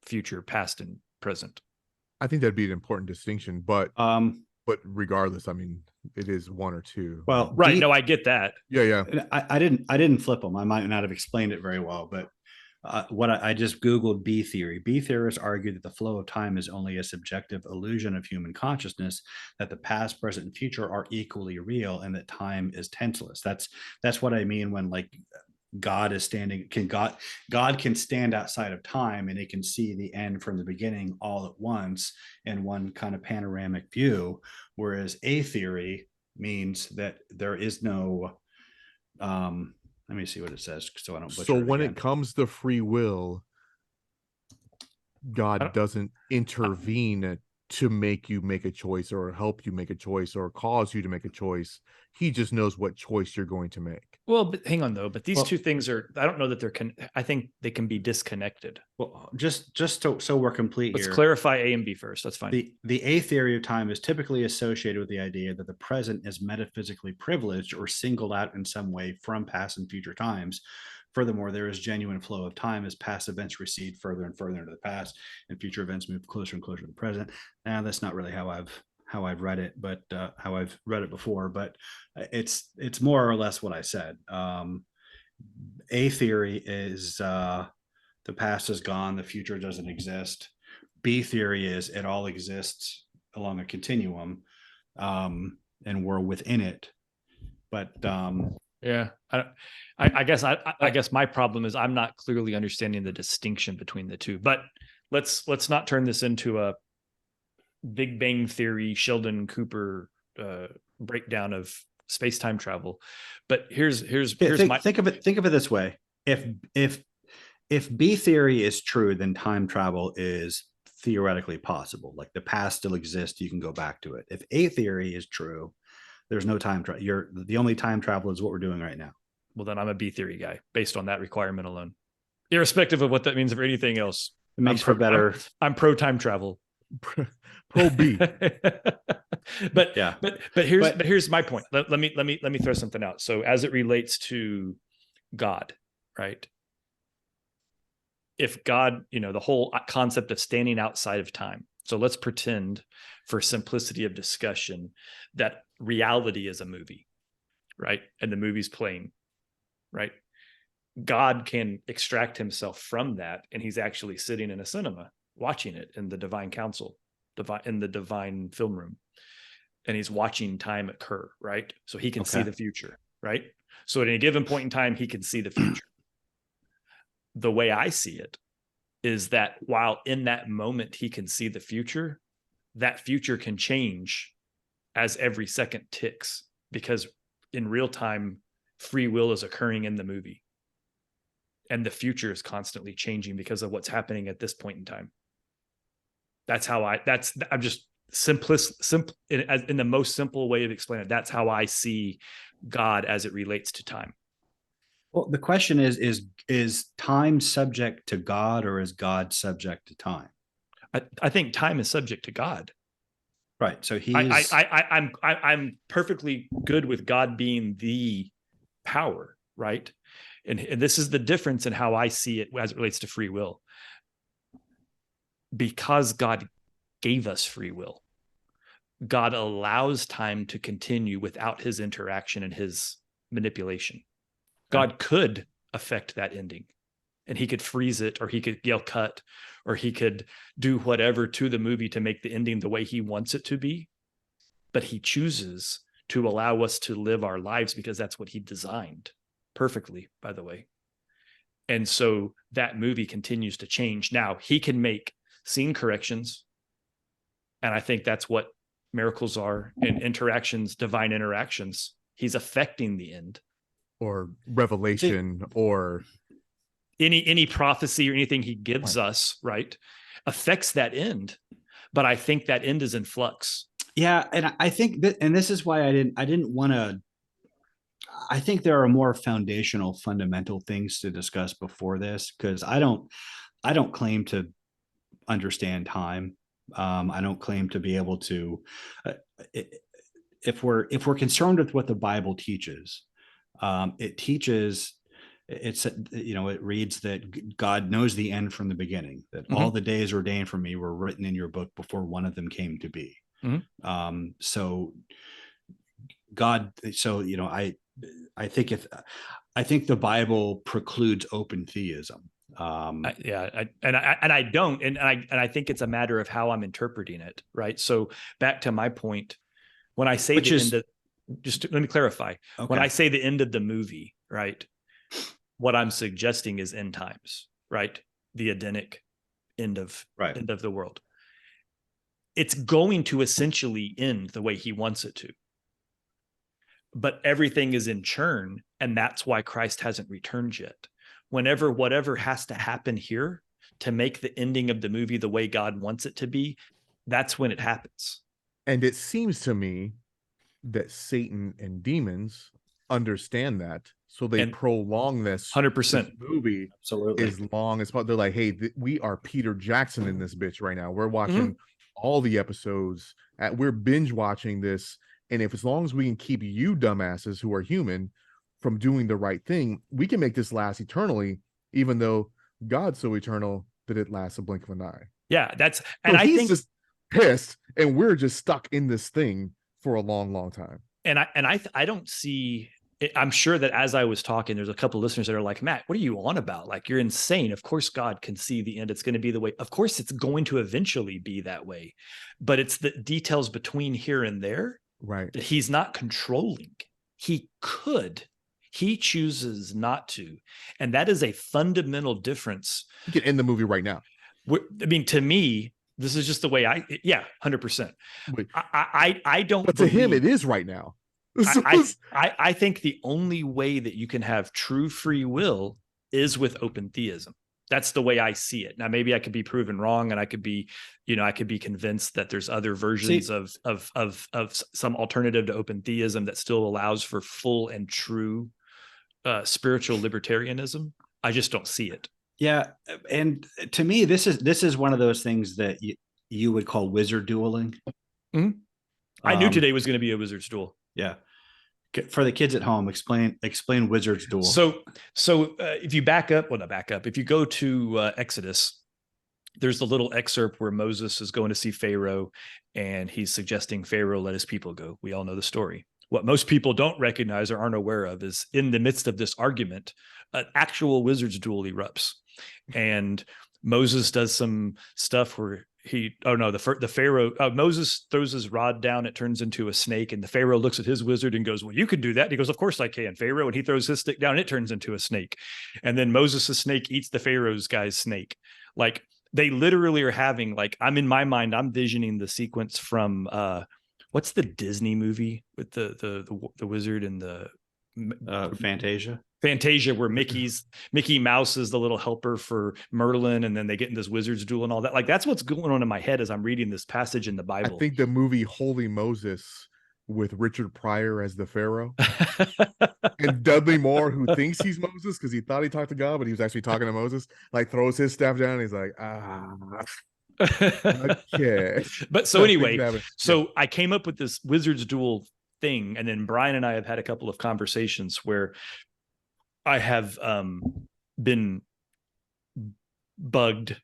future, past, and present. I think that'd be an important distinction, but regardless, I mean, it is one or two. Well, right. No, I get that. Yeah. I didn't flip them. I might not have explained it very well, but I just Googled B theory. B theorists argue that the flow of time is only a subjective illusion of human consciousness, that the past, present, and future are equally real, and that time is tenseless. That's what I mean when, like, God can stand outside of time, and it can see the end from the beginning all at once in one kind of panoramic view. Whereas A theory means that there is no, let me see what it says so I don't butcher. So when it comes to free will, God doesn't intervene to make you make a choice or help you make a choice or cause you to make a choice. He just knows what choice you're going to make. Well, but hang on though. But these Well- two things are, I don't know that I think they can be disconnected. Well, just so we're complete Let's here. clarify A and B first. That's fine. The A theory of time is typically associated with the idea that the present is metaphysically privileged or singled out in some way from past and future times. Furthermore, there is genuine flow of time as past events recede further and further into the past, and future events move closer and closer to the present. Now, that's not really how I've read it, but how I've read it before. But it's more or less what I said. A theory is the past is gone, the future doesn't exist. B theory is it all exists along a continuum, and we're within it. But yeah, I guess my problem is I'm not clearly understanding the distinction between the two. But let's not turn this into a Big Bang Theory, Sheldon Cooper breakdown of space-time travel. But here's my think of it this way: if B theory is true, then time travel is theoretically possible. Like the past still exists, you can go back to it. If A theory is true, there's no time travel. The only time travel is what we're doing right now. Well, then I'm a B theory guy based on that requirement alone, irrespective of what that means for anything else. It makes for better. I'm pro time travel. Pro B. But yeah, but here's my point. Let me throw something out. So as it relates to God, right? If God, the whole concept of standing outside of time. So let's pretend, for simplicity of discussion, that reality is a movie, right? And the movie's playing, right? God can extract himself from that, and he's actually sitting in a cinema watching it in the divine council, in the divine film room, and he's watching time occur, right? So he can see the future, right? So at any given point in time, he can see the future. The way I see it is that while in that moment he can see the future, that future can change as every second ticks, because in real time, free will is occurring in the movie. And the future is constantly changing because of what's happening at this point in time. I'm just in the most simple way of explaining it. That's how I see God as it relates to time. Well, the question is time subject to God, or is God subject to time? I think time is subject to God. Right. So I'm perfectly good with God being the power, right? And this is the difference in how I see it as it relates to free will. Because God gave us free will, God allows time to continue without his interaction and his manipulation. God could affect that ending, and he could freeze it, or he could yell cut, or he could do whatever to the movie to make the ending the way he wants it to be. But he chooses to allow us to live our lives because that's what he designed perfectly, by the way. And so that movie continues to change. Now, he can make scene corrections, and I think that's what miracles are, and interactions, divine interactions. He's affecting the end. Or revelation, or any prophecy or anything he gives us, right, affects that end. But I think that end is in flux. Yeah, and I think that, and this is why I didn't want to. I think there are more foundational, fundamental things to discuss before this, because I don't claim to understand time. I don't claim to be able to. If we're concerned with what the Bible teaches, it teaches. It reads that God knows the end from the beginning, that all the days ordained for me were written in your book before one of them came to be. So God, I think the Bible precludes open theism. I don't, and I think it's a matter of how I'm interpreting it, right? So back to my point, when I say let me clarify. Okay. When I say the end of the movie, right, what I'm suggesting is end times, right? The Edenic end of the world. It's going to essentially end the way he wants it to. But everything is in churn, and that's why Christ hasn't returned yet. Whatever has to happen here to make the ending of the movie the way God wants it to be, that's when it happens. And it seems to me that Satan and demons understand that, so they prolong this 100% movie Absolutely. as long as possible. They're like, hey, we are Peter Jackson in this bitch right now. We're watching all the episodes. We're binge watching this, and if as long as we can keep you dumbasses who are human from doing the right thing, we can make this last eternally, even though God's so eternal that it lasts a blink of an eye. Yeah, that's, and I think just pissed, and we're just stuck in this thing for a long, long time. And I don't see. I'm sure that as I was talking, there's a couple of listeners that are like, Matt, what are you on about? Like, you're insane. Of course, God can see the end. It's going to be the way. Of course, it's going to eventually be that way. But it's the details between here and there, right, that he's not controlling. He could. He chooses not to. And that is a fundamental difference. You can end the movie right now. I mean, to me, this is just the way 100%. I don't. But to him, it is right now. I think the only way that you can have true free will is with open theism. That's the way I see it. Now, maybe I could be proven wrong, and I could be convinced that there's other versions of some alternative to open theism that still allows for full and true spiritual libertarianism. I just don't see it. Yeah, and to me, this is one of those things that you would call wizard dueling. Mm-hmm. I knew today was going to be a wizard's duel. Yeah. For the kids at home, explain wizard's duel. So if you if you go to Exodus, there's the little excerpt where Moses is going to see Pharaoh, and he's suggesting Pharaoh let his people go. We all know the story. What most people don't recognize or aren't aware of is, in the midst of this argument, an actual wizard's duel erupts, and Moses does some stuff where the Pharaoh, Moses throws his rod down, it turns into a snake, and the Pharaoh looks at his wizard and goes, well, you can do that. And he goes, of course I can, Pharaoh. And he throws his stick down, and it turns into a snake. And then Moses' snake eats the Pharaoh's guy's snake. Like, they literally are having, like, I'm in my mind, I'm visioning the sequence from, what's the Disney movie with the wizard and the Fantasia, where Mickey Mouse is the little helper for Merlin, and then they get in this wizard's duel and all that. Like, that's what's going on in my head as I'm reading this passage in the Bible. I think the movie Holy Moses with Richard Pryor as the Pharaoh and Dudley Moore, who thinks he's Moses because he thought he talked to God, but he was actually talking to Moses, like throws his staff down and he's like, okay. But so anyway, I came up with this wizard's duel thing, and then Brian and I have had a couple of conversations where I have been bugged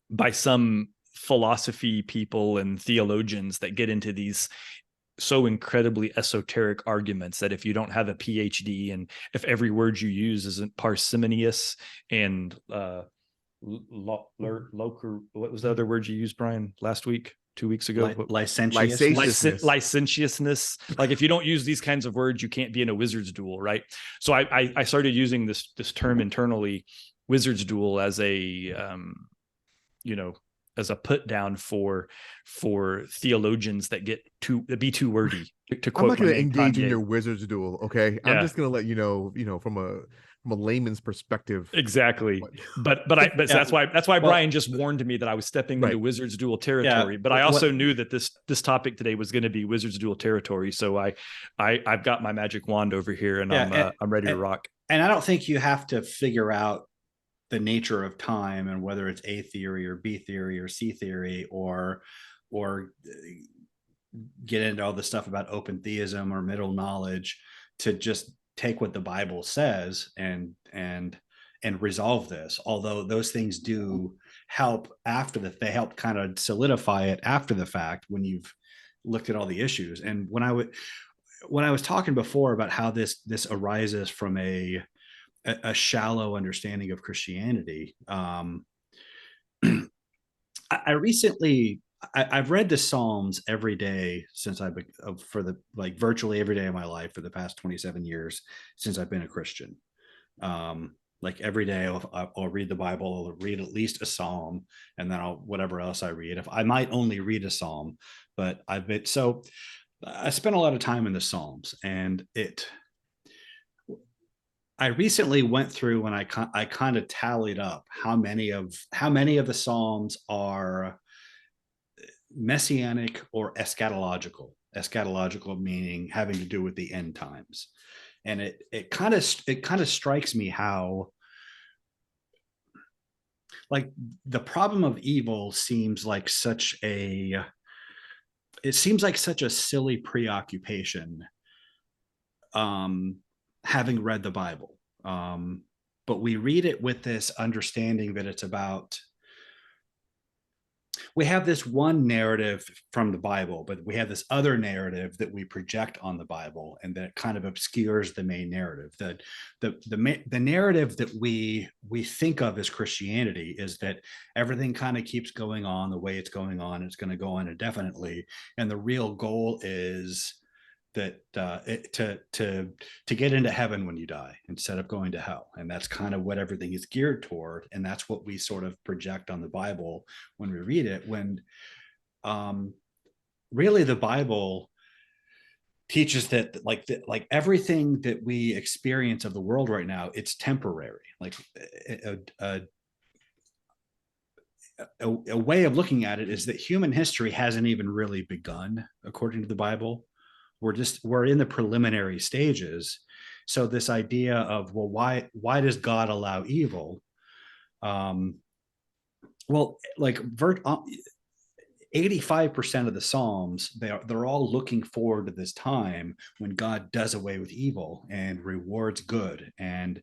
by some philosophy people and theologians that get into these so incredibly esoteric arguments that if you don't have a PhD, and if every word you use isn't parsimonious and what was the other word you used, Brian, last week? 2 weeks ago, licentiousness. Like, if you don't use these kinds of words, you can't be in a wizard's duel, right? So I started using this term internally, wizard's duel, as a as a put down for theologians that be too wordy. To quote, I'm not going to engage in your wizard's duel, okay? Yeah. I'm just going to let you know from a layman's perspective. Exactly. But that's why Brian just warned me that I was stepping into wizard's duel territory. But I also knew that this topic today was going to be wizard's duel territory. So I've got my magic wand over here, and I'm ready to rock. And I don't think you have to figure out the nature of time and whether it's A theory or B theory or C theory or get into all the stuff about open theism or middle knowledge to just take what the Bible says and resolve this. Although those things do help they help kind of solidify it after the fact when you've looked at all the issues. And when I was talking before about how this arises from a shallow understanding of Christianity, I've read the Psalms every day since virtually every day of my life for the past 27 years since I've been a Christian. Like, every day I'll read the Bible, I'll read at least a Psalm, and then whatever else I read. If I might only read a Psalm, but I spent a lot of time in the Psalms, and I recently went through and I kind of tallied up how many of the Psalms are messianic or eschatological. Eschatological meaning having to do with the end times. And it kind of strikes me how, like, the problem of evil seems like such a silly preoccupation, having read the Bible. But we read it with this understanding that it's about, we have this one narrative from the Bible, but we have this other narrative that we project on the Bible, and that kind of obscures the main narrative. The narrative that we think of as Christianity is that everything kind of keeps going on the way it's going on. It's going to go on indefinitely, and the real goal is that to get into heaven when you die instead of going to hell. And that's kind of what everything is geared toward, and that's what we sort of project on the Bible when we read it, when really the Bible teaches that like everything that we experience of the world right now, it's temporary. Like a way of looking at it is that human history hasn't even really begun, according to the Bible. We're in the preliminary stages. So this idea of, well, why does God allow evil? Well, like 85% of the Psalms, they're all looking forward to this time when God does away with evil and rewards good. And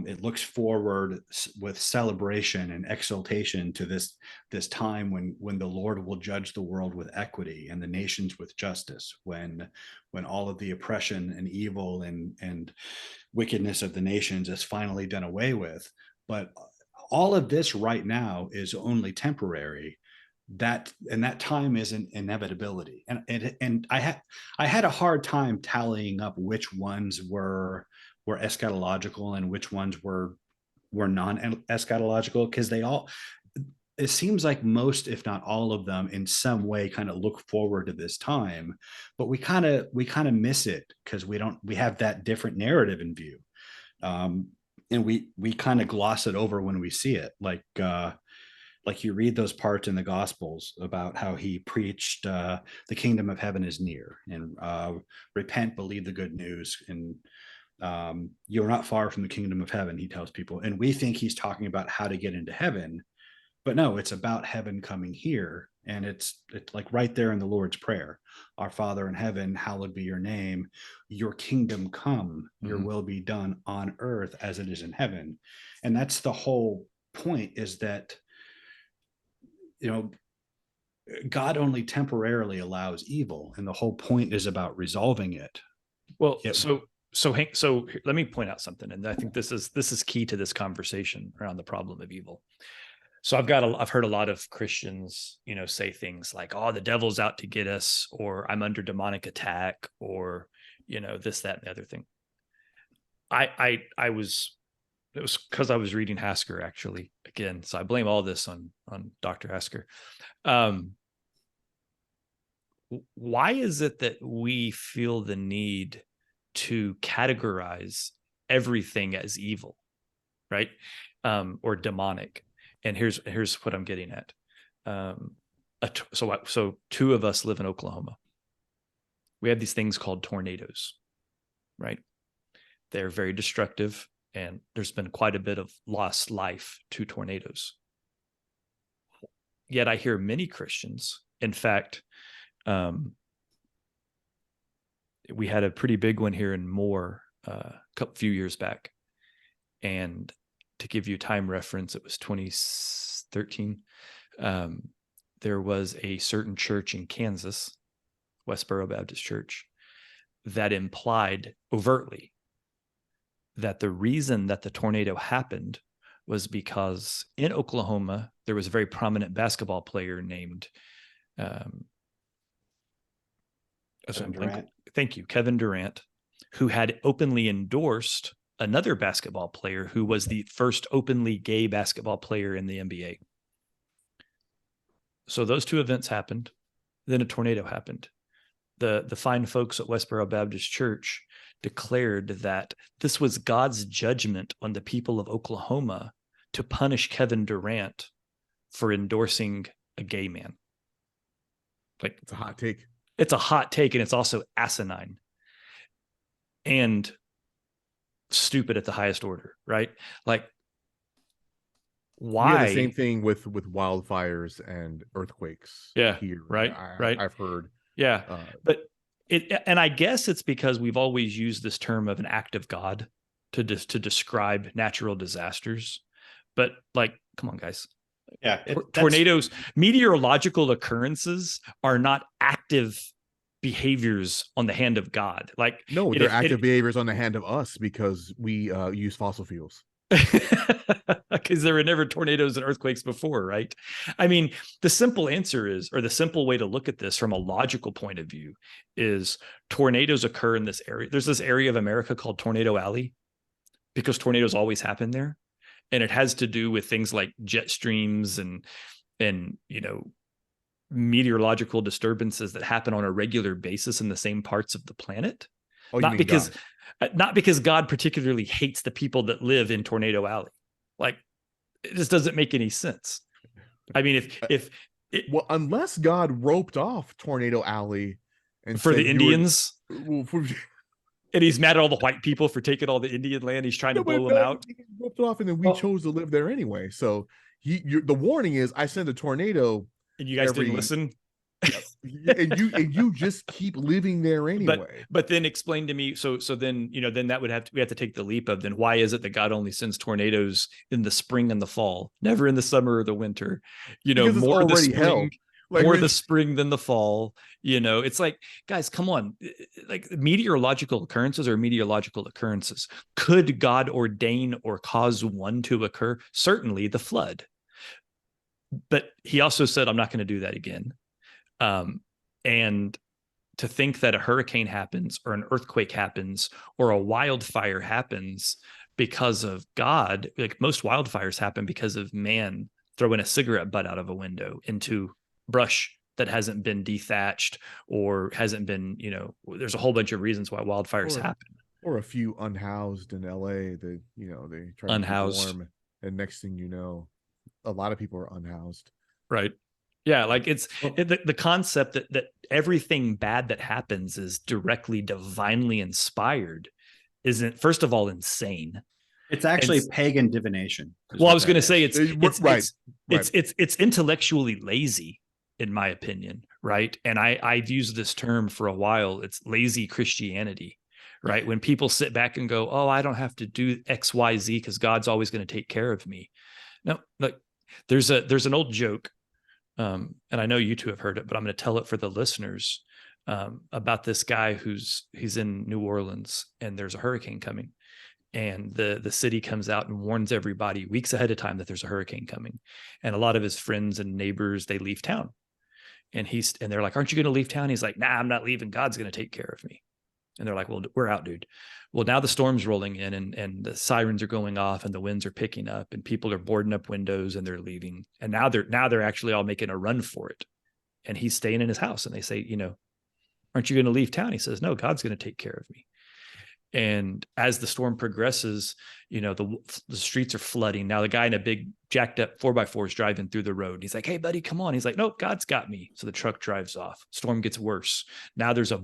it looks forward with celebration and exultation to this time when the Lord will judge the world with equity and the nations with justice, when all of the oppression and evil and wickedness of the nations is finally done away with. But all of this right now is only temporary. That time is an inevitability. And I had a hard time tallying up which ones were eschatological and which ones were non-eschatological, because it seems like most, if not all of them, in some way kind of look forward to this time, but we kind of miss it because we have that different narrative in view, and we kind of gloss it over when we see it. Like you read those parts in the Gospels about how he preached, the kingdom of heaven is near, and repent, believe the good news, and you're not far from the kingdom of heaven, he tells people. And we think he's talking about how to get into heaven, but no, it's about heaven coming here. And it's like right there in the Lord's Prayer: our Father in heaven, hallowed be your name, your kingdom come, your will be done on earth as it is in heaven. And that's the whole point, is that, you know, God only temporarily allows evil, and the whole point is about resolving it. Well, so Hank, so let me point out something, and I think this is key to this conversation around the problem of evil. So I've heard a lot of Christians, say things like, "Oh, the devil's out to get us," or "I'm under demonic attack," or this, that, and the other thing. It was because I was reading Hasker, actually, again, so I blame all this on Dr. Hasker. Why is it that we feel the need to categorize everything as evil, right? Or demonic? And here's what I'm getting at. So two of us live in Oklahoma. We have these things called tornadoes, right? They're very destructive, and there's been quite a bit of lost life to tornadoes. Yet I hear many Christians, in fact, we had a pretty big one here in Moore a few years back. And to give you time reference, it was 2013. There was a certain church in Kansas, Westboro Baptist Church, that implied overtly that the reason that the tornado happened was because in Oklahoma, there was a very prominent basketball player named Kevin Durant, who had openly endorsed another basketball player who was the first openly gay basketball player in the NBA. So those two events happened. Then a tornado happened. The fine folks at Westboro Baptist Church declared that this was God's judgment on the people of Oklahoma to punish Kevin Durant for endorsing a gay man. Like, It's a hot take. it's a hot take, and it's also asinine and stupid at the highest order, right? Like, We have the same why? thing with wildfires and earthquakes Yeah, here. right, right. I've heard. Yeah, Uh, but and I guess it's because we've always used this term of an act of God to describe natural disasters. But like, come on, guys. Yeah, Tornadoes, meteorological occurrences are not active behaviors on the hand of God. Like, no, they're active behaviors on the hand of us because we use fossil fuels. Because there were never tornadoes and earthquakes before, right? I mean, the simple answer is, or the simple way to look at this from a logical point of view is tornadoes occur in this area. There's this area of America called Tornado Alley because tornadoes always happen there. And it has to do with things like jet streams and meteorological disturbances that happen on a regular basis in the same parts of the planet. Oh, not because God particularly hates the people that live in Tornado Alley. Like, it just doesn't make any sense. I mean, well, unless God roped off Tornado Alley and for the Indians, and he's mad at all the white people for taking all the Indian land, he's trying to blow them out. He roped off, and then we chose to live there anyway. So the warning is, I send a tornado, and you guys didn't listen. and you just keep living there anyway. But then explain to me. So then then we have to take the leap of, then why is it that God only sends tornadoes in the spring and the fall, never in the summer or the winter? Because more it's the spring, hell. More the spring than the fall. It's like, guys, come on. Like, meteorological occurrences are meteorological occurrences. Could God ordain or cause one to occur? Certainly the flood. But he also said, I'm not going to do that again. And to think that a hurricane happens or an earthquake happens or a wildfire happens because of God, like, most wildfires happen because of man throwing a cigarette butt out of a window into brush that hasn't been dethatched or hasn't been, there's a whole bunch of reasons why wildfires happen. Or a few unhoused in LA that, they try unhoused. To keep warm, and next thing you know, a lot of people are unhoused. Right. Yeah, like the concept that everything bad that happens is directly divinely inspired isn't, first of all, insane. It's actually pagan divination. Well, I was going to say it's intellectually lazy, in my opinion, right? And I've used this term for a while. It's lazy Christianity, right? When people sit back and go, "Oh, I don't have to do X, Y, Z because God's always going to take care of me." No, like, there's an old joke. And I know you two have heard it, but I'm going to tell it for the listeners, about this guy he's in New Orleans and there's a hurricane coming, and the city comes out and warns everybody weeks ahead of time that there's a hurricane coming. And a lot of his friends and neighbors, they leave town, and they're like, "Aren't you going to leave town?" He's like, "Nah, I'm not leaving. God's going to take care of me." And they're like, "Well, we're out, dude." Well, now the storm's rolling in, and the sirens are going off and the winds are picking up and people are boarding up windows and they're leaving. And now they're actually all making a run for it. And he's staying in his house, and they say, "Aren't you going to leave town?" He says, "No, God's going to take care of me." And as the storm progresses, the streets are flooding. Now the guy in a big jacked up 4x4 is driving through the road. He's like, "Hey, buddy, come on." He's like, "Nope, God's got me." So the truck drives off. Storm gets worse. Now there's a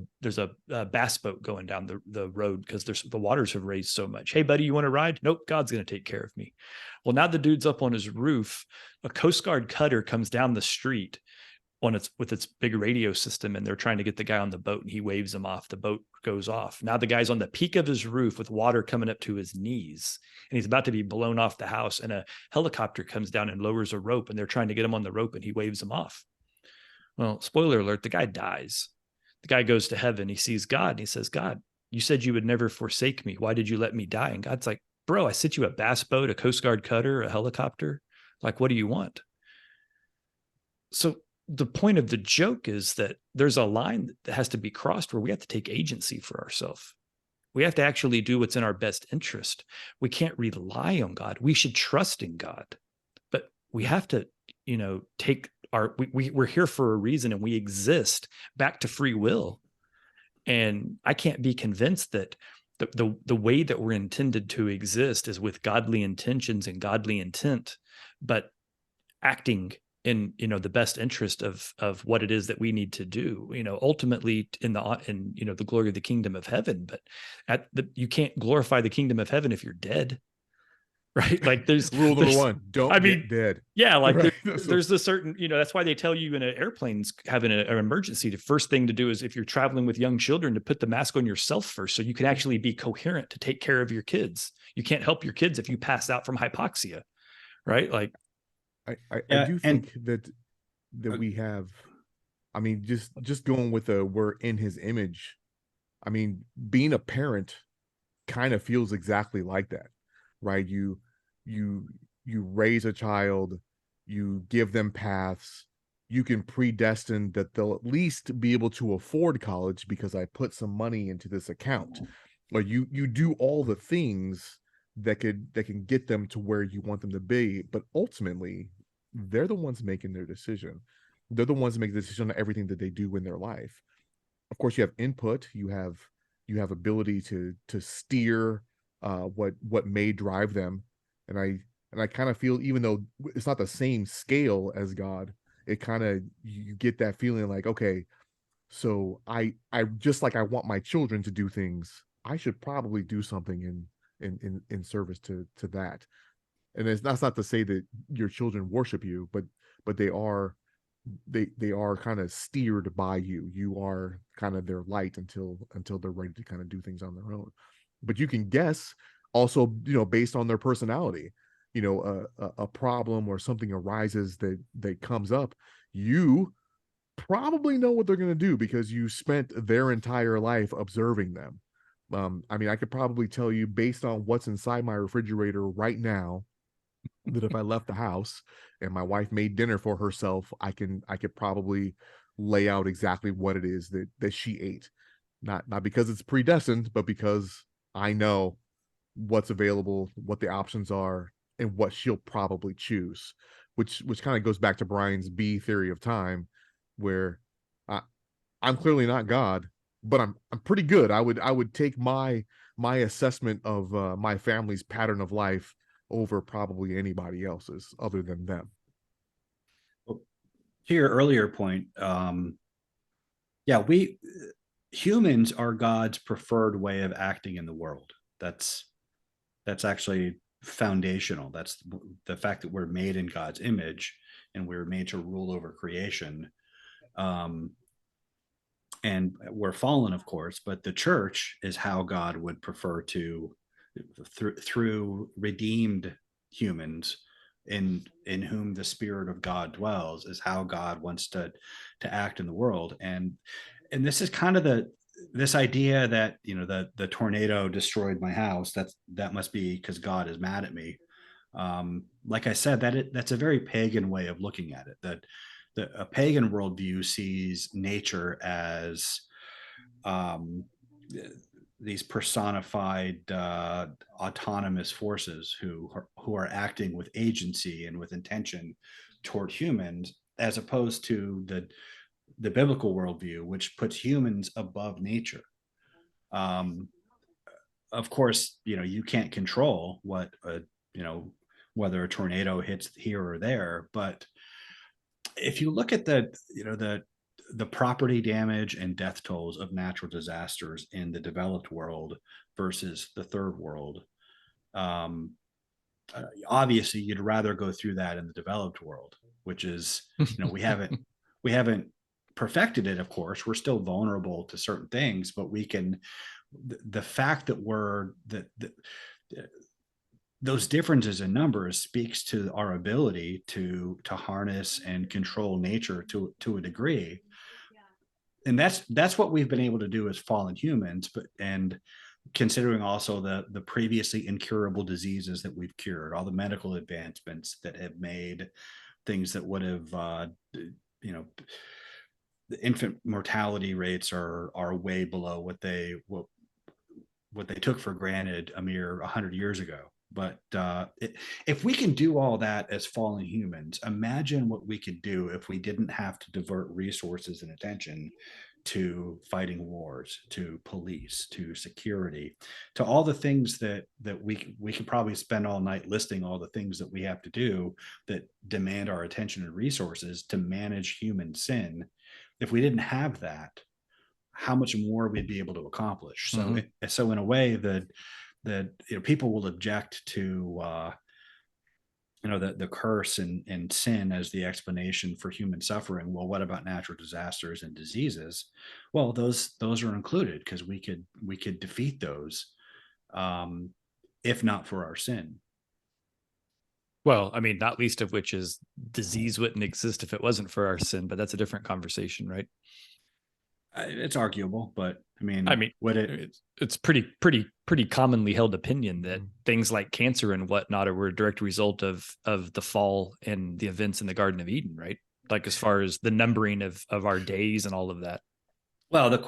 bass boat going down the road because the waters have raised so much. "Hey, buddy, you want to ride?" "Nope, God's going to take care of me." Well, now the dude's up on his roof. A Coast Guard cutter comes down the street with its big radio system, and they're trying to get the guy on the boat, and he waves them off. The boat goes off. Now the guy's on the peak of his roof with water coming up to his knees, and he's about to be blown off the house, and a helicopter comes down and lowers a rope, and they're trying to get him on the rope, and he waves them off. Well, spoiler alert, the guy dies. The guy goes to heaven. He sees God, and he says, "God, you said you would never forsake me. Why did you let me die?" And God's like, "Bro, I sent you a bass boat, a Coast Guard cutter, a helicopter. Like, what do you want?" So the point of the joke is that there's a line that has to be crossed where we have to take agency for ourselves. We have to actually do what's in our best interest. We can't rely on God. We should trust in God, but we have to, take we're here for a reason, and we exist back to free will. And I can't be convinced that the way that we're intended to exist is with godly intentions and godly intent, but acting in, the best interest of what it is that we need to do, ultimately in the glory of the kingdom of heaven. But you can't glorify the kingdom of heaven if you're dead. Right. Like Rule number one, don't get dead. Yeah. Like Right. there's a certain, that's why they tell you in an airplane's having an emergency, the first thing to do is, if you're traveling with young children, to put the mask on yourself first, so you can actually be coherent to take care of your kids. You can't help your kids if you pass out from hypoxia. Right. Like, I do think that we have, I mean, just going with we're in his image. I mean, being a parent kind of feels exactly like that, right? You raise a child, you give them paths, you can predestine that they'll at least be able to afford college because I put some money into this account. Or you do all the things that can get them to where you want them to be, but ultimately they're the ones making their decision. They're the ones that make the decision on everything that they do in their life. Of course, you have input, you have ability to steer what may drive them, and I kind of feel, even though it's not the same scale as God, it kind of, you get that feeling like, okay, so I just like I want my children to do things, I should probably do something in service to that. And that's not to say that your children worship you, but they are kind of steered by you. You are kind of their light until they're ready to kind of do things on their own. But you can guess also, based on their personality, a problem or something arises that comes up, you probably know what they're going to do because you spent their entire life observing them. I mean, I could probably tell you, based on what's inside my refrigerator right now, that if I left the house and my wife made dinner for herself, I could probably lay out exactly what it is that she ate. Not because it's predestined, but because I know what's available, what the options are, and what she'll probably choose. Which kind of goes back to Brian's B theory of time, where I'm clearly not God, but I'm pretty good. I would take my assessment of my family's pattern of life over probably anybody else's other than them. To your earlier point, we humans are God's preferred way of acting in the world. That's actually foundational. That's the fact that we're made in God's image and we're made to rule over creation. And we're fallen, of course, but the church is how God would prefer to, through redeemed humans in whom the Spirit of God dwells, is how God wants to act in the world. And this is kind of this idea that, the tornado destroyed my house, that must be because God is mad at me. Like I said, that's a very pagan way of looking at it. That a pagan worldview sees nature as these personified autonomous forces who are acting with agency and with intention toward humans, as opposed to the biblical worldview, which puts humans above nature. Of course, you can't control what whether a tornado hits here or there, but if you look at the property damage and death tolls of natural disasters in the developed world versus the third world, obviously you'd rather go through that in the developed world, which is, we haven't perfected it. Of course, we're still vulnerable to certain things, but we can, the fact that those differences in numbers speaks to our ability to harness and control nature to a degree. And that's what we've been able to do as fallen humans, and considering also the previously incurable diseases that we've cured, all the medical advancements that have made things that would have the infant mortality rates are way below what they took for granted a mere 100 years ago. But if we can do all that as fallen humans, imagine what we could do if we didn't have to divert resources and attention to fighting wars, to police, to security, to all the things that we could probably spend all night listing all the things that we have to do that demand our attention and resources to manage human sin. If we didn't have that, how much more we'd be able to accomplish. So, so in a way that people will object to the curse and sin as the explanation for human suffering. Well, what about natural disasters and diseases? Well, those are included, because we could defeat those, if not for our sin. Well, I mean, not least of which is disease wouldn't exist if it wasn't for our sin, but that's a different conversation, right? It's arguable, but I mean, it's pretty commonly held opinion that things like cancer and whatnot were a direct result of the fall and the events in the Garden of Eden, right? Like, as far as the numbering of our days and all of that. Well, the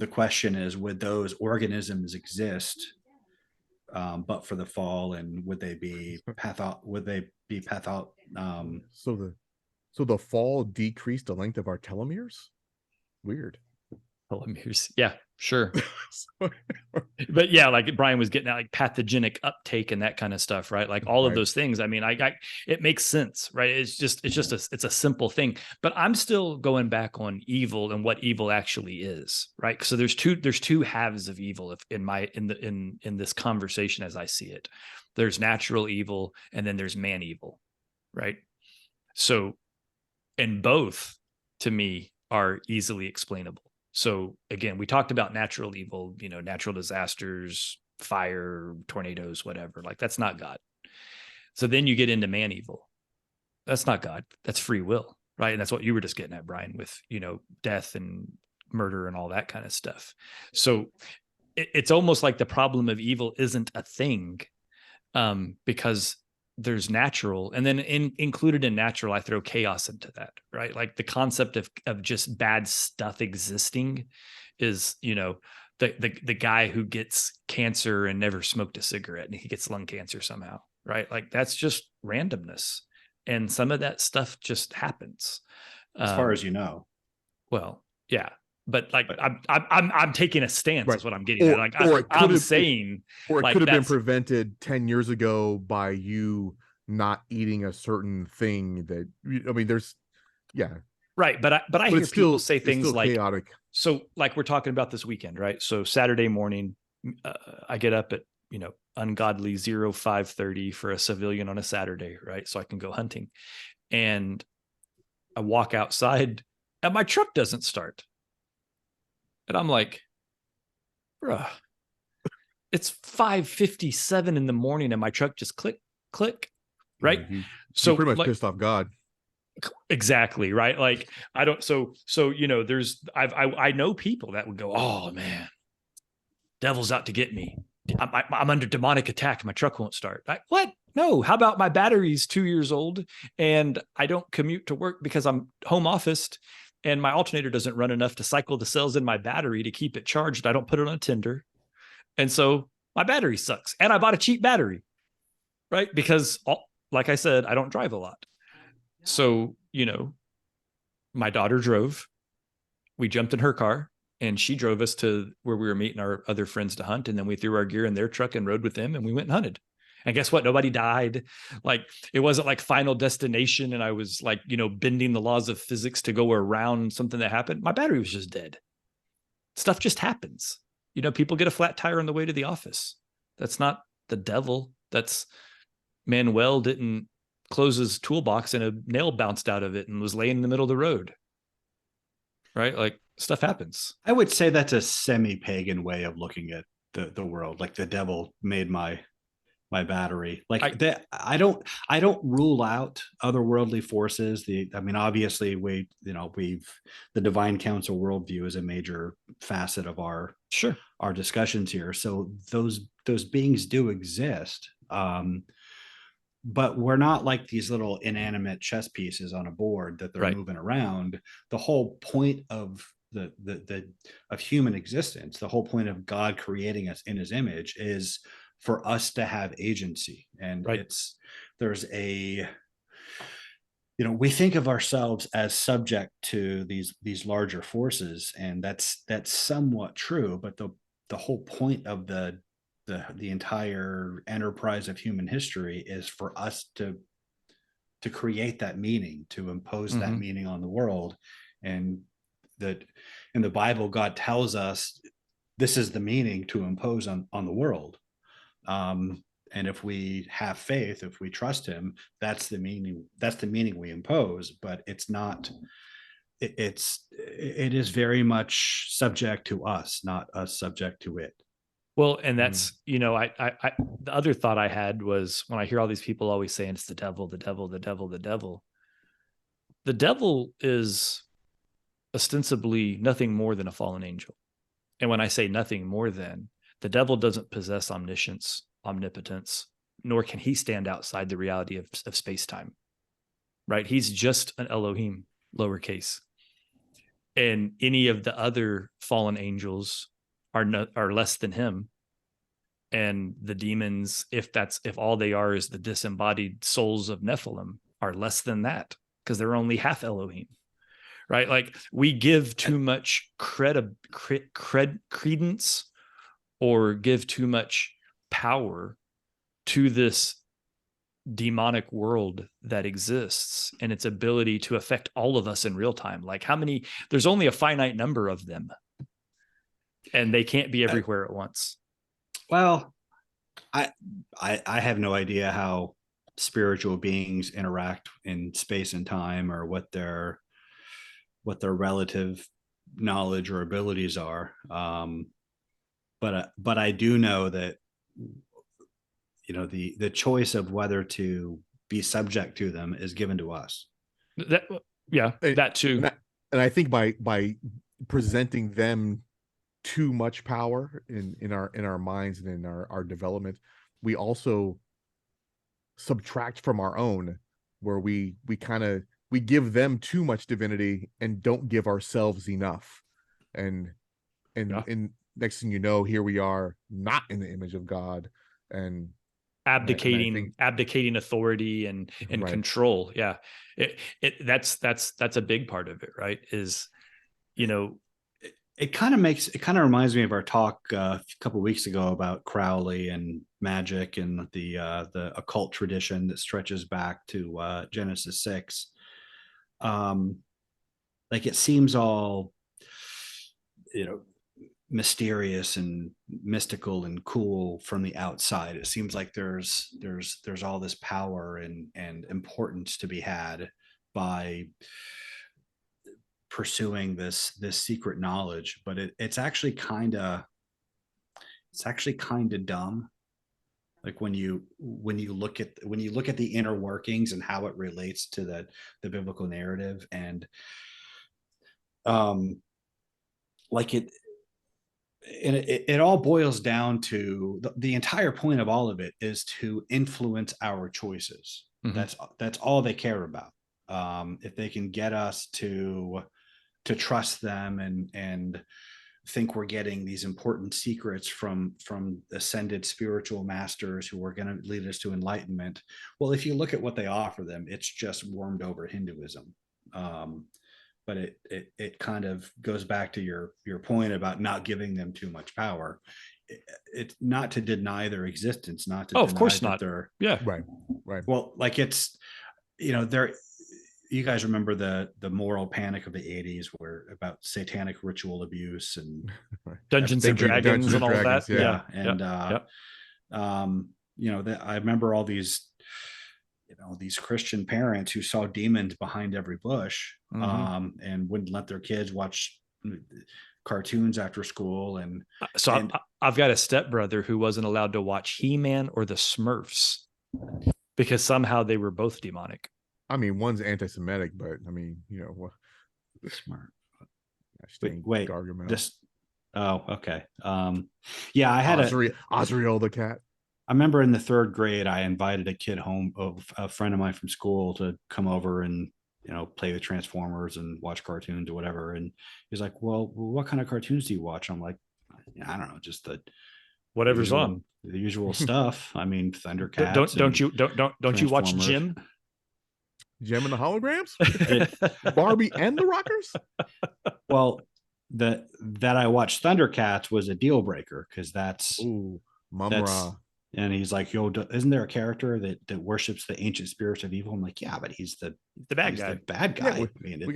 question is, would those organisms exist, but for the fall, and would they be So the fall decreased the length of our telomeres? Weird. Telomeres. Yeah, sure. But yeah, like Brian was getting at, like pathogenic uptake and that kind of stuff, right? Like all of those things. I mean, it makes sense, right? It's a simple thing. But I'm still going back on evil and what evil actually is, right? So there's two halves of evil in this conversation as I see it. There's natural evil, and then there's man evil, right? So, and both, to me, are easily explainable. So again, we talked about natural evil, natural disasters, fire, tornadoes, whatever. Like, that's not God. So then you get into man evil. That's not God. That's free will, right? And that's what you were just getting at, Brian, with, death and murder and all that kind of stuff. So it's almost like the problem of evil isn't a thing, because there's natural, and then included in natural, I throw chaos into that, right? Like the concept of just bad stuff existing is, the guy who gets cancer and never smoked a cigarette and he gets lung cancer somehow, right? Like, that's just randomness, and some of that stuff just happens. As far as well, yeah. But like, I'm taking a stance, right, is what I'm getting at. Like, I'm saying, or it like, could have been prevented 10 years ago by you not eating a certain thing that, I mean, there's, yeah. Right. But I hear people say things like, chaotic. So like we're talking about this weekend, right? So Saturday morning, I get up at, ungodly 05:30 for a civilian on a Saturday, right? So I can go hunting, and I walk outside and my truck doesn't start. And I'm like, bruh, it's 5:57 in the morning and my truck just click, right? Yeah, so you're pretty much like, pissed off God. Exactly, right? Like, I don't, so there's, I know people that would go, oh man, devil's out to get me. I'm under demonic attack. My truck won't start. What? No. How about my battery's 2 years old and I don't commute to work because I'm home officed, and my alternator doesn't run enough to cycle the cells in my battery to keep it charged. I don't put it on a tinder. And so my battery sucks. And I bought a cheap battery, right? Because like I said, I don't drive a lot. So, my daughter drove, we jumped in her car, and she drove us to where we were meeting our other friends to hunt. And then we threw our gear in their truck and rode with them, and we went and hunted. And guess what? Nobody died. Like, it wasn't like Final Destination, and I was like, bending the laws of physics to go around something that happened. My battery was just dead. Stuff just happens. People get a flat tire on the way to the office. That's not the devil. That's Manuel didn't close his toolbox and a nail bounced out of it and was laying in the middle of the road. Right? Like, stuff happens. I would say that's a semi-pagan way of looking at the world. Like, the devil made my battery. Like, I don't rule out otherworldly forces. Obviously the divine council worldview is a major facet of our discussions here. So those beings do exist. But we're not like these little inanimate chess pieces on a board that they're moving around. The whole point of of human existence, the whole point of God creating us in his image, is for us to have agency. And there's a we think of ourselves as subject to these larger forces, and that's somewhat true, but the whole point of the entire enterprise of human history is for us to create that meaning, to impose that meaning on the world. And that in the Bible, God tells us this is the meaning to impose on the world. And if we have faith, if we trust him, that's the meaning we impose. But it's not, it is very much subject to us, not us subject to it. Well, and that's, I the other thought I had was, when I hear all these people always saying it's the devil, the devil, the devil, the devil. The devil is ostensibly nothing more than a fallen angel. And when I say nothing more than, the devil doesn't possess omniscience, omnipotence, nor can he stand outside the reality of space-time, right? He's just an Elohim, lowercase. And any of the other fallen angels are less than him. And the demons, if all they are is the disembodied souls of Nephilim, are less than that, because they're only half Elohim, right? Like, we give too much credence or give too much power to this demonic world that exists and its ability to affect all of us in real time. Like, there's only a finite number of them, and they can't be everywhere at once. Well, I have no idea how spiritual beings interact in space and time, or what their relative knowledge or abilities are. But I do know that, the choice of whether to be subject to them is given to us. That too. And I think by presenting them too much power in our minds and in our development, we also subtract from our own, where we give them too much divinity and don't give ourselves enough. And next thing you know, here we are, not in the image of God, and abdicating authority and right. Control. Yeah. That's a big part of it, right? Is, it kind of reminds me of our talk a couple of weeks ago about Crowley and magic and the occult tradition that stretches back to Genesis 6. Like, it seems all, mysterious and mystical and cool from the outside. It seems like there's all this power and importance to be had by pursuing this secret knowledge, but it's actually kind of dumb. Like, when you look at the inner workings and how it relates to the biblical narrative, and like it all boils down to the entire point of all of it is to influence our choices. That's all they care about. If they can get us to trust them and think we're getting these important secrets from ascended spiritual masters who are going to lead us to enlightenment. Well, if you look at what they offer them, it's just warmed over Hinduism. But it kind of goes back to your point about not giving them too much power. It's not to deny their existence, not to. Oh, of course not. Right. Well, like, it's, you guys remember the moral panic of the 80s, where about satanic ritual abuse and Dungeons and Dragons and all that. Yeah. And I remember all these Christian parents who saw demons behind every bush, and wouldn't let their kids watch cartoons after school. And so I've got a stepbrother who wasn't allowed to watch He-Man or the Smurfs because somehow they were both demonic. I mean, one's anti-Semitic, but I mean, what? Smart. Wait, Gargamel. Just okay. Yeah, I had Osriel the cat. I remember in the third grade, I invited a kid home, a friend of mine from school, to come over and play with Transformers and watch cartoons or whatever. And he's like, "Well, what kind of cartoons do you watch?" I'm like, "I don't know, just the whatever's on, the usual stuff." I mean, Thundercats. Don't you watch Jim? Gem and the Holograms, It- Barbie and the Rockers. well, that I watched Thundercats was a deal breaker because that's Ooh, that's Mumra. and he's like, yo, isn't there a character that worships the ancient spirits of evil? I'm like, yeah, but he's the bad he's guy. the bad guy. Yeah, I mean, we,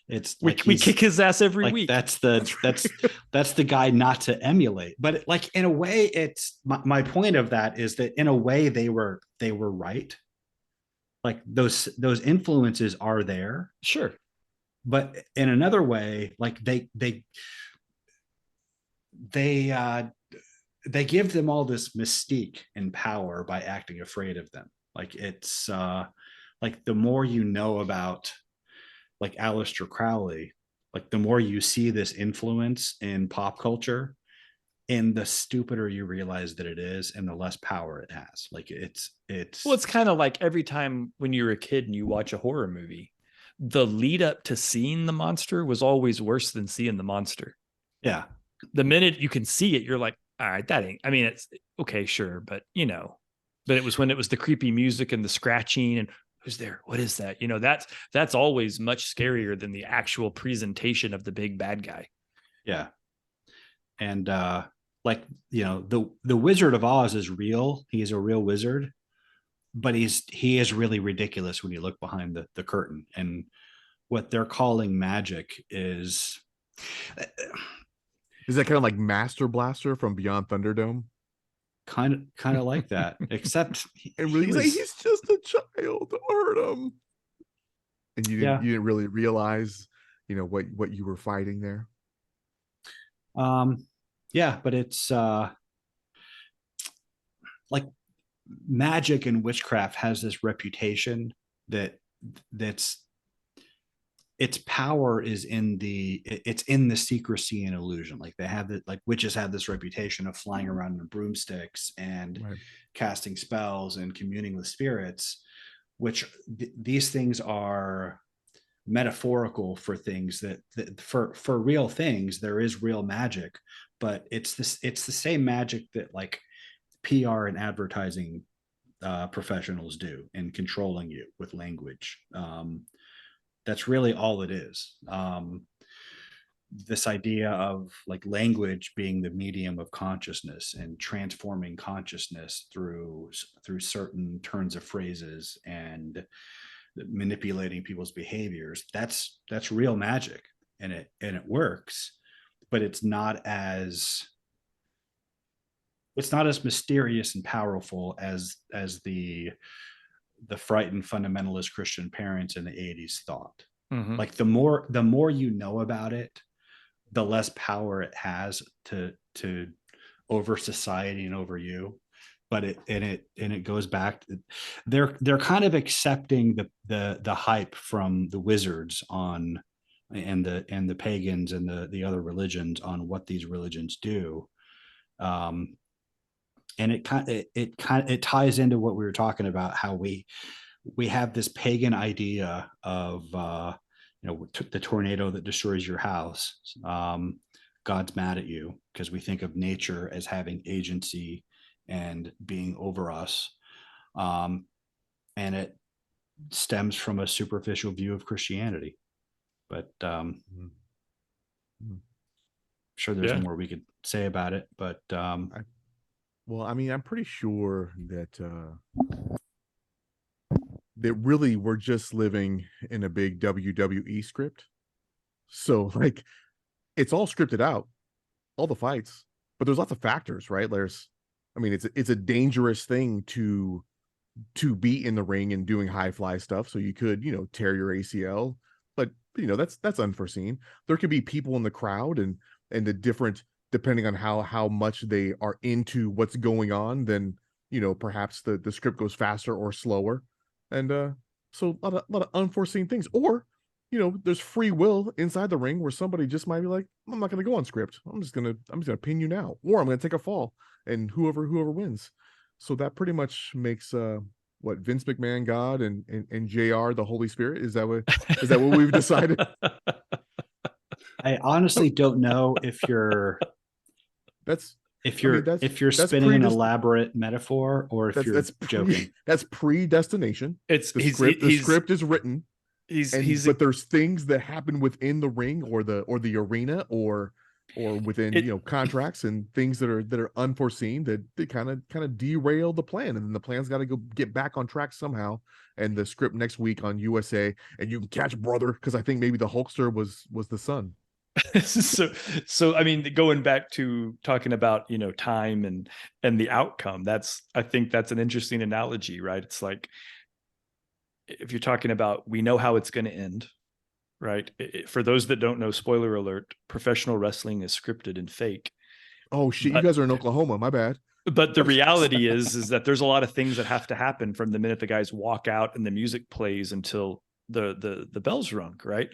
it's We, like we kick his ass every like week. that's the guy not to emulate. But like in a way, it's my point of that is that in a way they were right. Like those influences are there, Sure. but in another way, like they give them all this mystique and power by acting afraid of them. Like it's like the more you know about like Aleister Crowley, like the more you see this influence in pop culture, and the stupider you realize that it is, and the less power it has. Like it's Well, it's kind of like every time when you're a kid and you watch a horror movie, the lead up to seeing the monster was always worse than seeing the monster. yeah. The minute you can see it, you're like, all right, that ain't, I mean, it's okay, sure. But but it was when it was the creepy music and the scratching and who's there? What is that? That's always much scarier than the actual presentation of the big bad guy. Yeah. And like, the Wizard of Oz is real. He is a real wizard, but he is really ridiculous when you look behind the curtain. And what they're calling magic is Is that kind of like Master Blaster from Beyond Thunderdome? kind of like that, except And really, he's just a child. Don't hurt him. And you didn't really realize, what you were fighting there. Yeah, but it's like magic and witchcraft has this reputation that's its power is in the secrecy and illusion. Like they have it, like witches have this reputation of flying around in broomsticks and Right. casting spells and communing with spirits, which these things are metaphorical for things that for real things. There is real magic, but it's the same magic that like PR and advertising professionals do in controlling you with language. That's really all it is. This idea of like language being the medium of consciousness and transforming consciousness through certain turns of phrases and manipulating people's behaviors. That's real magic, and it works, but it's not as mysterious and powerful as the frightened fundamentalist Christian parents in the 80s thought. Mm-hmm. Like the more you know about it, the less power it has to over society and over you. But it goes back to, they're kind of accepting the hype from the wizards on and the pagans and the other religions on what these religions do. And it ties into what we were talking about, how we have this pagan idea of the tornado that destroys your house. God's mad at you because we think of nature as having agency and being over us, and it stems from a superficial view of Christianity. But sure, there's more we could say about it, but well, I mean, I'm pretty sure that really we're just living in a big WWE script. So like it's all scripted out, all the fights, but there's lots of factors, right? It's a dangerous thing to be in the ring and doing high fly stuff. So you could, tear your ACL, but that's unforeseen. There could be people in the crowd and the different, depending on how much they are into what's going on, then perhaps the script goes faster or slower. And so a lot of unforeseen things. Or there's free will inside the ring where somebody just might be like, I'm not gonna go on script. I'm just gonna pin you now, or I'm gonna take a fall, and whoever wins. So that pretty much makes what Vince McMahon God and JR the Holy Spirit. Is that what we've decided? I honestly don't know if you're That's if I mean, you're that's spinning an elaborate metaphor, or if you're joking. That's predestination. It's The script is written, he's but there's things that happen within the ring or the arena or within contracts and things that are unforeseen that they kind of derail the plan, and then the plan's got to go get back on track somehow. And the script next week on USA, and you can catch brother, because I think maybe the Hulkster was the son. so I mean, going back to talking about time and the outcome, I think that's an interesting analogy, right? It's like, if you're talking about, we know how it's going to end, right? For those that don't know, spoiler alert, professional wrestling is scripted and fake. Oh shit, you guys are in Oklahoma, my bad. But the reality is that there's a lot of things that have to happen from the minute the guys walk out and the music plays until the bells rung, right?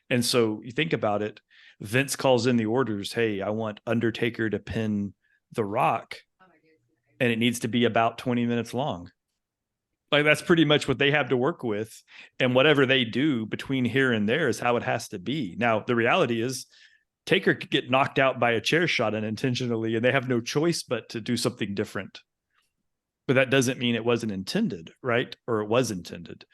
And so you think about it, Vince calls in the orders, hey, I want Undertaker to pin The Rock, and it needs to be about 20 minutes long. Like, that's pretty much what they have to work with. And whatever they do between here and there is how it has to be. Now, the reality is Taker could get knocked out by a chair shot unintentionally, and they have no choice but to do something different. But that doesn't mean it wasn't intended, right? Or it was intended.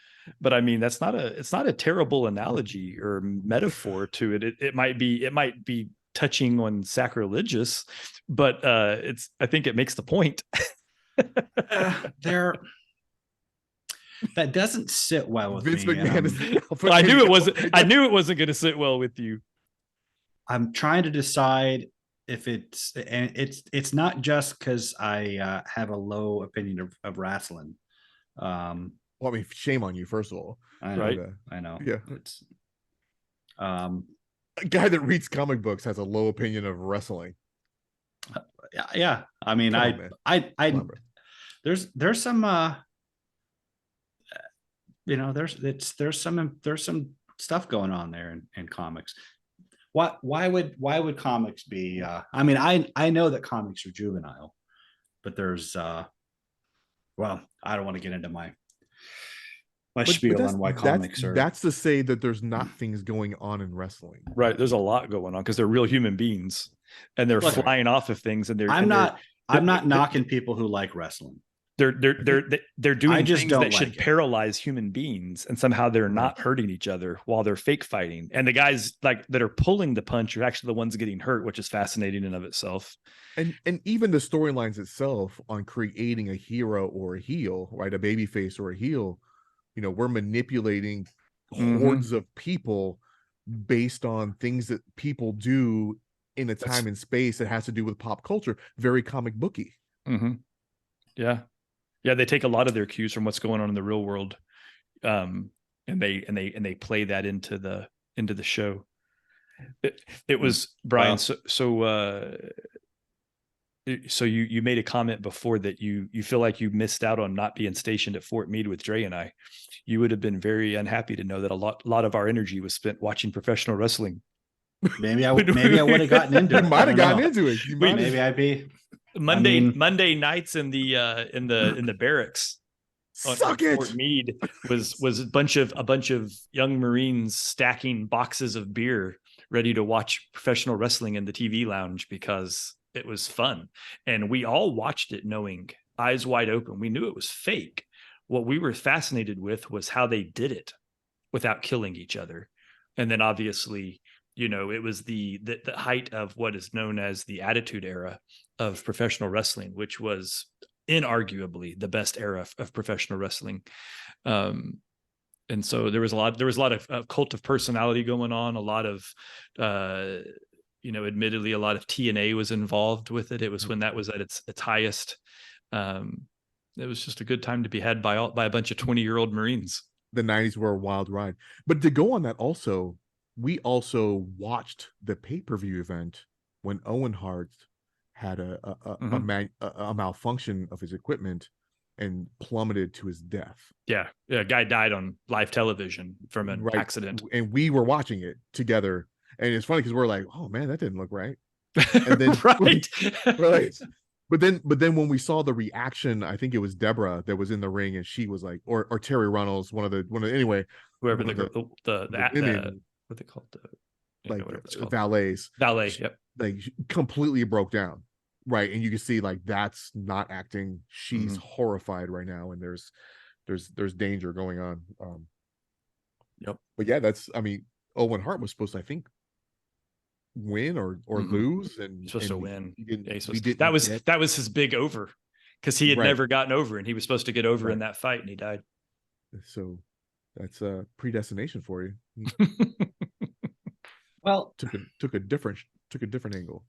But I mean, it's not a terrible analogy or metaphor to it. It might be touching on sacrilegious, but I think it makes the point. That doesn't sit well with Vince me. McMahon I knew it wasn't going to sit well with you. I'm trying to decide if it's not just because I have a low opinion of wrestling. Well, I mean, shame on you, first of all. I know. Right? I know. Yeah. It's a guy that reads comic books has a low opinion of wrestling. Yeah. I mean, there's some there's some stuff going on there in comics. Why would comics be I mean, I know that comics are juvenile, but there's well, I don't want to get into my spiel on why comics are. That's to say that there's not things going on in wrestling. Right. There's a lot going on because they're real human beings, and they're flying off of things, and I'm not knocking people who like wrestling. They're doing things that should paralyze human beings, and somehow they're not hurting each other while they're fake fighting. And the guys that are pulling the punch are actually the ones getting hurt, which is fascinating in of itself. And even the storylines itself on creating a hero or a heel, right? A baby face or a heel, we're manipulating hordes of people based on things that people do in a time and space that has to do with pop culture. Very comic booky. Mm-hmm. Yeah. They take a lot of their cues from what's going on in the real world, and they play that into the show. It was Brian. Wow. So you made a comment before that you feel like you missed out on not being stationed at Fort Meade with Dre and I. You would have been very unhappy to know that a lot of our energy was spent watching professional wrestling. Maybe I would have gotten into it. You might have gotten into it. Maybe I'd be Monday nights in the barracks. Suck it. Fort Meade was a bunch of young Marines stacking boxes of beer, ready to watch professional wrestling in the TV lounge because it was fun. And we all watched it knowing, eyes wide open, we knew it was fake. What we were fascinated with was how they did it without killing each other. And then obviously, it was the height of what is known as the Attitude Era of professional wrestling, which was inarguably the best era of professional wrestling. And so there was a lot of cult of personality going on, a lot of admittedly a lot of TNA was involved with it. It was when that was at its highest. It was just a good time to be had by a bunch of 20-year-old Marines. The 90s were a wild ride. But to go on that also, we also watched the pay-per-view event when Owen Hart had a malfunction of his equipment and plummeted to his death. Yeah. A guy died on live television from an accident. And we were watching it together. And it's funny because we're like, oh man, that didn't look right. And then right. We're like, but then when we saw the reaction, I think it was Deborah that was in the ring, and she was like, or Terry Runnels, anyway, whoever the what they called, valets. Valet, yep. Like completely broke down. right, and you can see like that's not acting. She's Mhm. horrified right now, and there's danger going on. Yep. But yeah, that's, I mean, Owen Hart was supposed to, I think, win or Mhm. lose, He's supposed to win. he didn't, Yeah, he's we supposed, didn't get that was his big over, because he had right, never gotten over, and he was supposed to get over in right. that fight, and he died. So that's predestination for you. He Well, took a different angle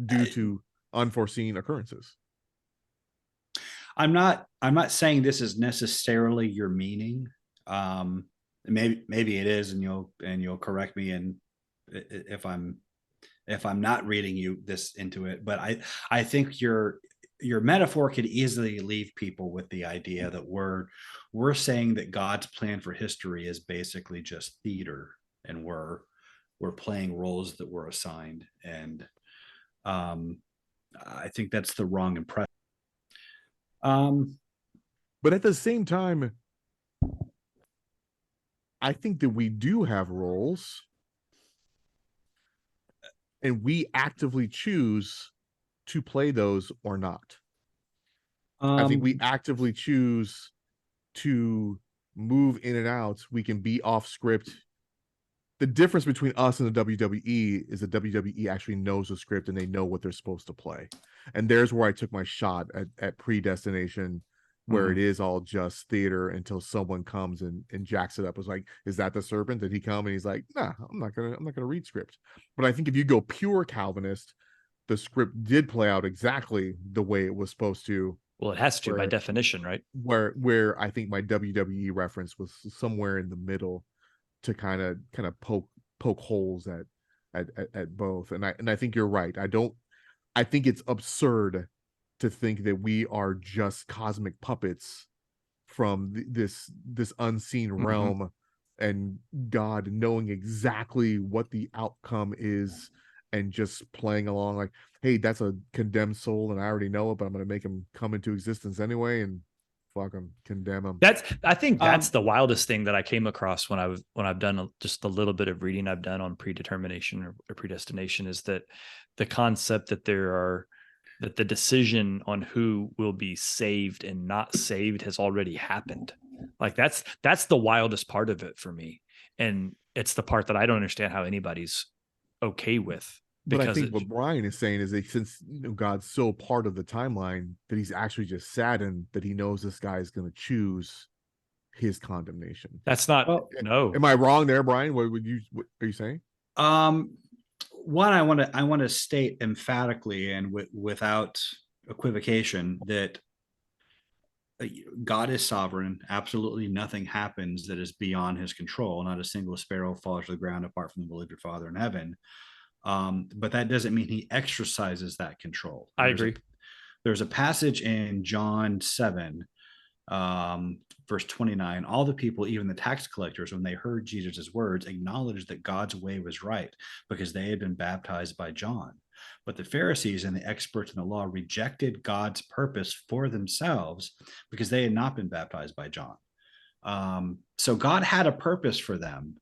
due to unforeseen occurrences. I'm not saying this is necessarily your meaning. Maybe it is, and you'll correct me and if I'm not reading you this into it. But I think your metaphor could easily leave people with the idea that we're saying that God's plan for history is basically just theater, and we're playing roles that we're assigned. And I think that's the wrong impression. Um, But at the same time, I think that we do have roles, and we actively choose to play those or not. I think we actively choose to move in and out. We can be off script. The difference between us and the WWE is the WWE actually knows the script and they know what they're supposed to play. And there's where I took my shot at predestination, where it is all just theater until someone comes and jacks it up. It's like, is that the serpent? Did he come? And he's like, nah, I'm not gonna read script. But I think if you go pure Calvinist, the script did play out exactly the way it was supposed to. Well, it has to by Where definition, right? where I think my WWE reference was somewhere in the middle to kind of poke holes at both. And I think you're right. I think it's absurd to think that we are just cosmic puppets from this unseen realm, and God knowing exactly what the outcome is and just playing along like, hey, that's a condemned soul and I already know it, but I'm going to make him come into existence anyway and fuck him, condemn him. I think that's um, the wildest thing that I came across when I've done just a little bit of reading I've done on predetermination or predestination, is that the concept that that the decision on who will be saved and not saved has already happened. Like that's the wildest part of it for me. And it's the part that I don't understand how anybody's okay with, But I because think what Brian is saying is that since God's so part of the timeline, that he's actually just saddened that he knows this guy is going to choose his condemnation. that's not, well, no. Am I wrong there, Brian? What are you saying? One, I want to state emphatically and without equivocation that God is sovereign. Absolutely nothing happens that is beyond his control. Not a single sparrow falls to the ground apart from the will of your Father in heaven. But that doesn't mean he exercises that control. I agree. There's a passage in John 7, verse 29. All the people, even the tax collectors, when they heard Jesus' words, acknowledged that God's way was right because they had been baptized by John. But the Pharisees and the experts in the law rejected God's purpose for themselves because they had not been baptized by John. So God had a purpose for them,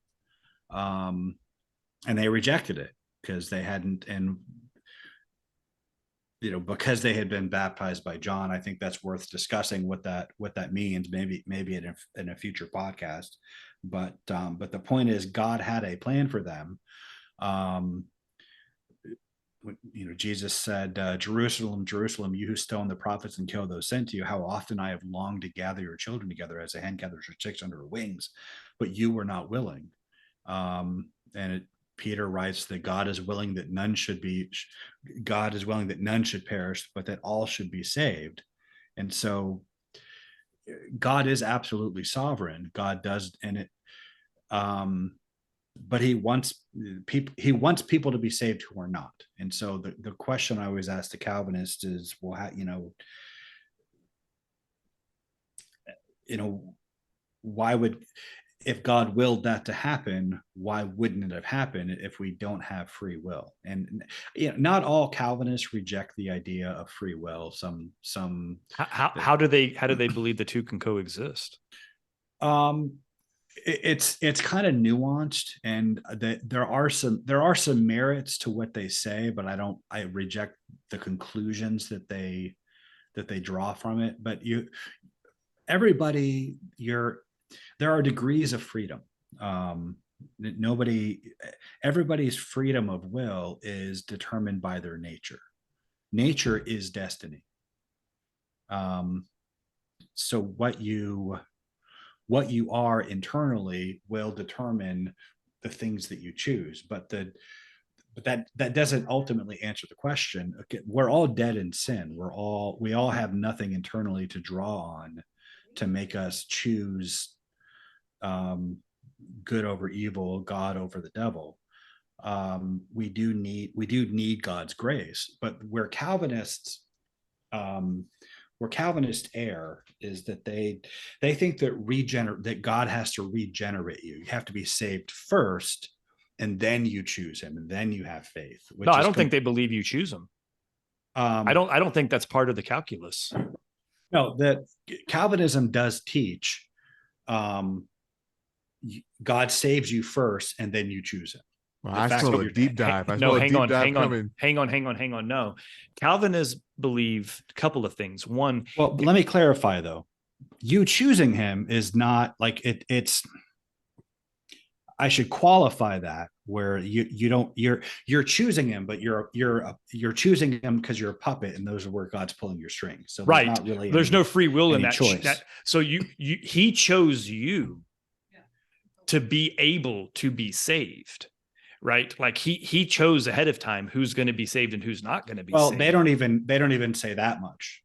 and they rejected it because they hadn't. And because they had been baptized by John, I think that's worth discussing what that means. Maybe in a future podcast. But the point is, God had a plan for them. Jesus said, Jerusalem, Jerusalem, you who stone the prophets and kill those sent to you, how often I have longed to gather your children together as a hen gathers her chicks under her wings, but you were not willing. Peter writes that God is willing that none should perish, but that all should be saved. And so God is absolutely sovereign. God does, and it, but he wants people to be saved who are not. And so the question I always ask the Calvinists is, well, how, why would, if God willed that to happen, why wouldn't it have happened if we don't have free will? And not all Calvinists reject the idea of free will. How do they believe the two can coexist? it's kind of nuanced, and there are some merits to what they say, but I reject the conclusions that they draw from it. But everybody, there are degrees of freedom. Nobody, everybody's freedom of will is determined by their nature. Nature is destiny. So what you are internally will determine the things that you choose. But that doesn't ultimately answer the question. Okay, we're all dead in sin. We all have nothing internally to draw on to make us choose good over evil, God over the devil. We do need God's grace. But where Calvinists err is that they think that God has to regenerate you. You have to be saved first, and then you choose him, and then you have faith. No, I don't think they believe you choose him. I don't think that's part of the calculus. No, that Calvinism does teach God saves you first, and then you choose him. Well, I smell a deep dive. Hang on. No, Calvinists believe a couple of things. One, well, let me clarify though. You choosing him is not like it's. I should qualify that where you're choosing him, but you're choosing him because you're a puppet, and those are where God's pulling your strings. So right, not really there's no free will in that choice. So he chose you to be able to be saved. Right, like he chose ahead of time who's going to be saved and who's not going to be saved. Well, they don't even say that much.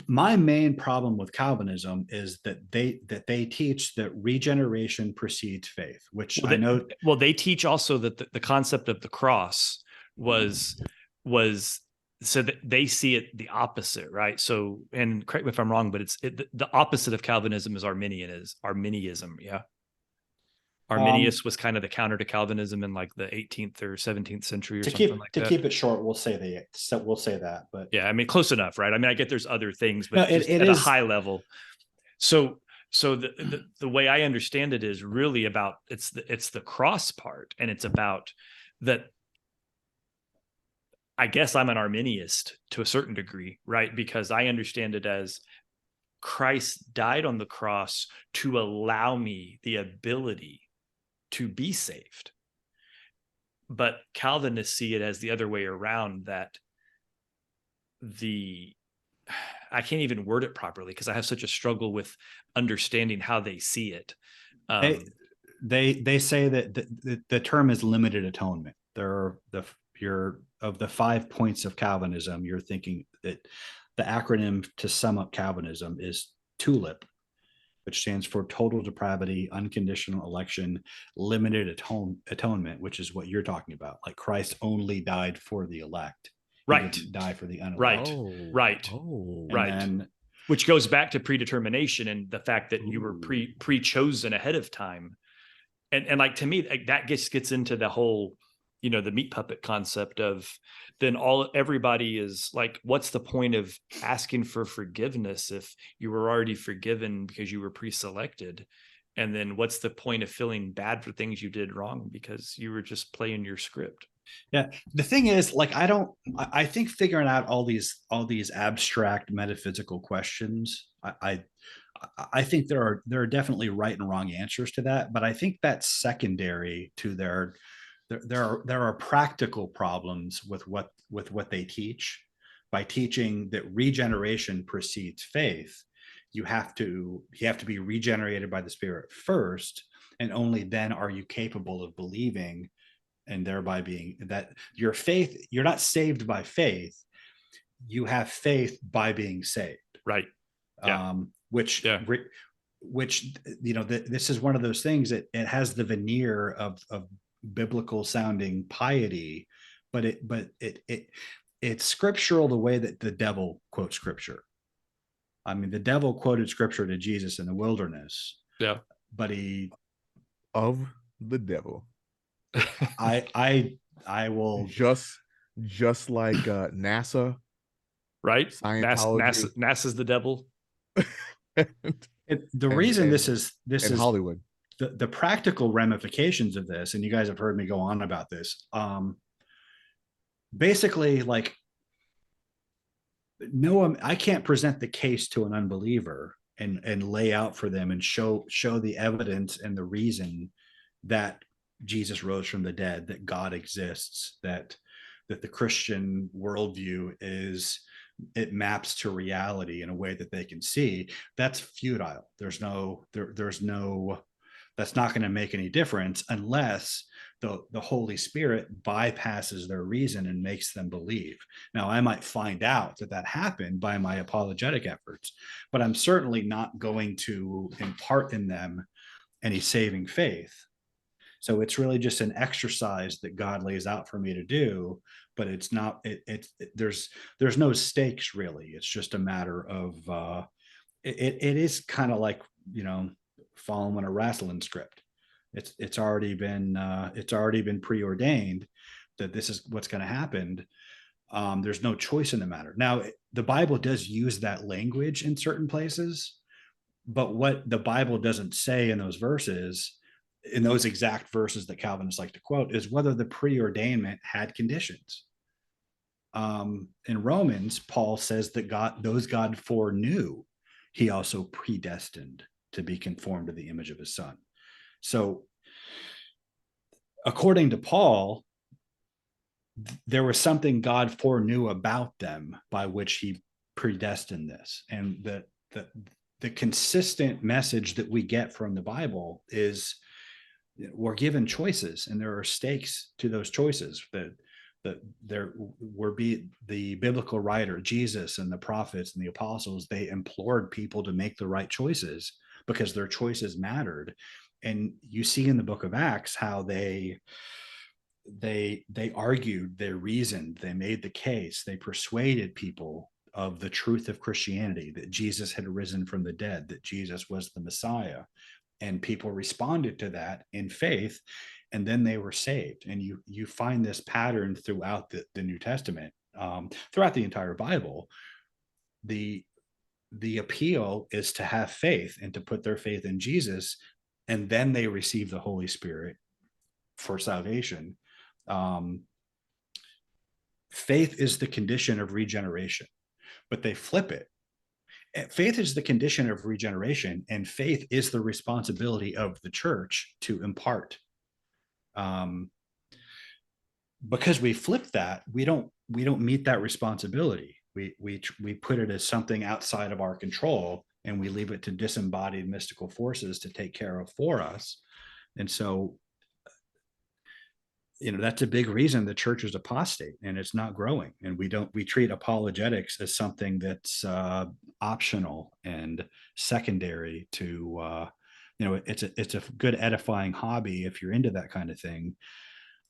My main problem with Calvinism is that they teach that regeneration precedes faith, which I know. Well, they teach also that the concept of the cross was so that they see it the opposite, right? So, and correct me if I'm wrong, but the opposite of Calvinism is Arminianism, yeah. Arminius was kind of the counter to Calvinism in like the 18th or 17th century or something like that. To keep it short, we'll say that. But yeah, I mean, close enough, right? I mean, I get there's other things, but no, it at is a high level. So the way I understand it is really about it's the cross part, and it's about that. I guess I'm an Arminianist to a certain degree, right? Because I understand it as Christ died on the cross to allow me the ability to be saved. But Calvinists see it as the other way around, that I can't even word it properly because I have such a struggle with understanding how they see it. They say that the term is limited atonement. Of the 5 points of Calvinism, you're thinking that the acronym to sum up Calvinism is TULIP, which stands for total depravity, unconditional election, limited atonement, which is what you're talking about. Like Christ only died for the elect. Right. He didn't die for the unelect. Right. Then, which goes back to predetermination and the fact that you were pre-chosen ahead of time. And like, to me, like, that gets into the whole, the meat puppet concept of then everybody is like, what's the point of asking for forgiveness if you were already forgiven because you were pre-selected? And then what's the point of feeling bad for things you did wrong because you were just playing your script? Yeah. The thing is, like, I think figuring out all these abstract metaphysical questions, I think there are definitely right and wrong answers to that, but I think that's secondary to there are practical problems with what they teach. By teaching that regeneration precedes faith, you have to be regenerated by the Spirit first, and only then are you capable of believing, and thereby being that your faith. You're not saved by faith; you have faith by being saved. Right. Yeah. Which this is one of those things that it has the veneer of biblical sounding piety, but it's scriptural the way that the devil quotes scripture. I mean, the devil quoted scripture to Jesus in the wilderness. Yeah. But of the devil. I will just like NASA, right? Scientology. NASA's the devil. The and reason and, this is Hollywood. the practical ramifications of this, and you guys have heard me go on about this. Basically, like, no, I can't present the case to an unbeliever and lay out for them and show the evidence and the reason that Jesus rose from the dead, that God exists, that the Christian worldview it maps to reality in a way that they can see. That's futile. There's no that's not going to make any difference unless the Holy Spirit bypasses their reason and makes them believe. Now, I might find out that happened by my apologetic efforts, but I'm certainly not going to impart in them any saving faith. So it's really just an exercise that God lays out for me to do, but it's not. There's no stakes really. It's just a matter of it is kind of like, following a wrestling script. It's already been preordained that this is what's going to happen. There's no choice in the matter. Now, the Bible does use that language in certain places, but what the Bible doesn't say in those exact verses that Calvinists like to quote, is whether the preordainment had conditions. In Romans, Paul says that those God foreknew, he also predestined to be conformed to the image of his son. So according to Paul, there was something God foreknew about them by which he predestined this. And the consistent message that we get from the Bible is we're given choices, and there are stakes to those choices. The biblical writer, Jesus, and the prophets and the apostles, they implored people to make the right choices because their choices mattered. And you see in the book of Acts how they argued, they reasoned, they made the case, they persuaded people of the truth of Christianity, that Jesus had risen from the dead, that Jesus was the Messiah. And people responded to that in faith, and then they were saved. And you find this pattern throughout the New Testament, throughout the entire Bible. The appeal is to have faith and to put their faith in Jesus, and then they receive the Holy Spirit for salvation. Faith is the condition of regeneration, but they flip it. Faith is the condition of regeneration, and faith is the responsibility of the church to impart. Because we flip that, we don't meet that responsibility. We put it as something outside of our control, and we leave it to disembodied mystical forces to take care of for us. And so, that's a big reason the church is apostate and it's not growing. And we treat apologetics as something that's optional and secondary to, it's a good edifying hobby if you're into that kind of thing,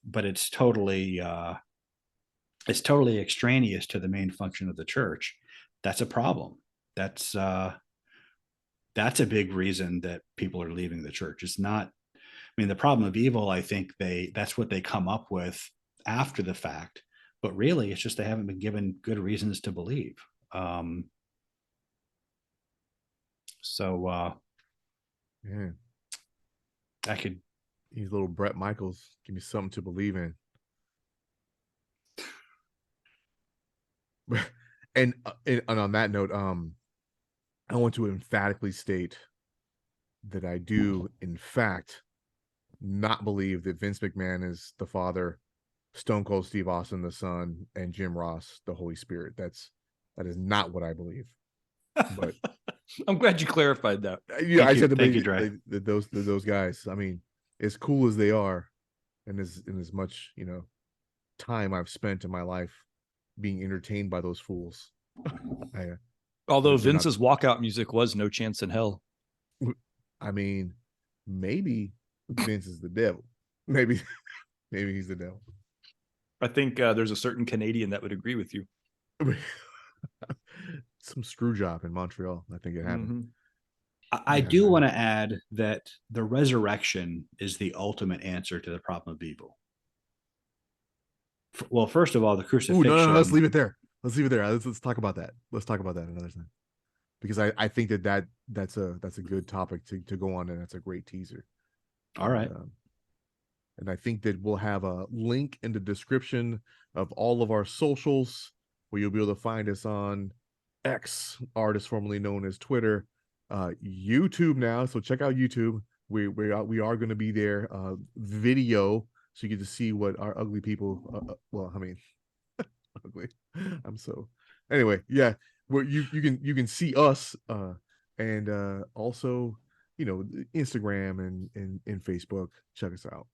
but it's totally extraneous to the main function of the church. That's a problem. That's a big reason that people are leaving the church. It's not, the problem of evil, I think that's what they come up with after the fact, but really it's just they haven't been given good reasons to believe. Yeah. I could. These little Brett Michaels, give me something to believe in. And on that note, I want to emphatically state that I do, in fact, not believe that Vince McMahon is the Father, Stone Cold Steve Austin the Son, and Jim Ross the Holy Spirit. That is not what I believe. But I'm glad you clarified that. Yeah, I said those guys. As cool as they are, and as much time I've spent in my life being entertained by those fools. Although Vince's walkout music was "No Chance in Hell." Maybe Vince is the devil. Maybe he's the devil. I think there's a certain Canadian that would agree with you. Some screw job in Montreal. I think it happened. Mm-hmm. I do want to add that the resurrection is the ultimate answer to the problem of evil. Well, first of all, the crucifixion. No, let's leave it there. Let's talk about that. Let's talk about that another time. because I think that's a good topic to go on, and that's a great teaser. All right. And I think that we'll have a link in the description of all of our socials where you'll be able to find us on X, artist formerly known as Twitter, YouTube now. So check out YouTube. We are going to be there, video, so you get to see what our ugly people. Well, I mean, ugly. I'm so. Anyway, yeah, where you can see us, and also, Instagram and Facebook. Check us out.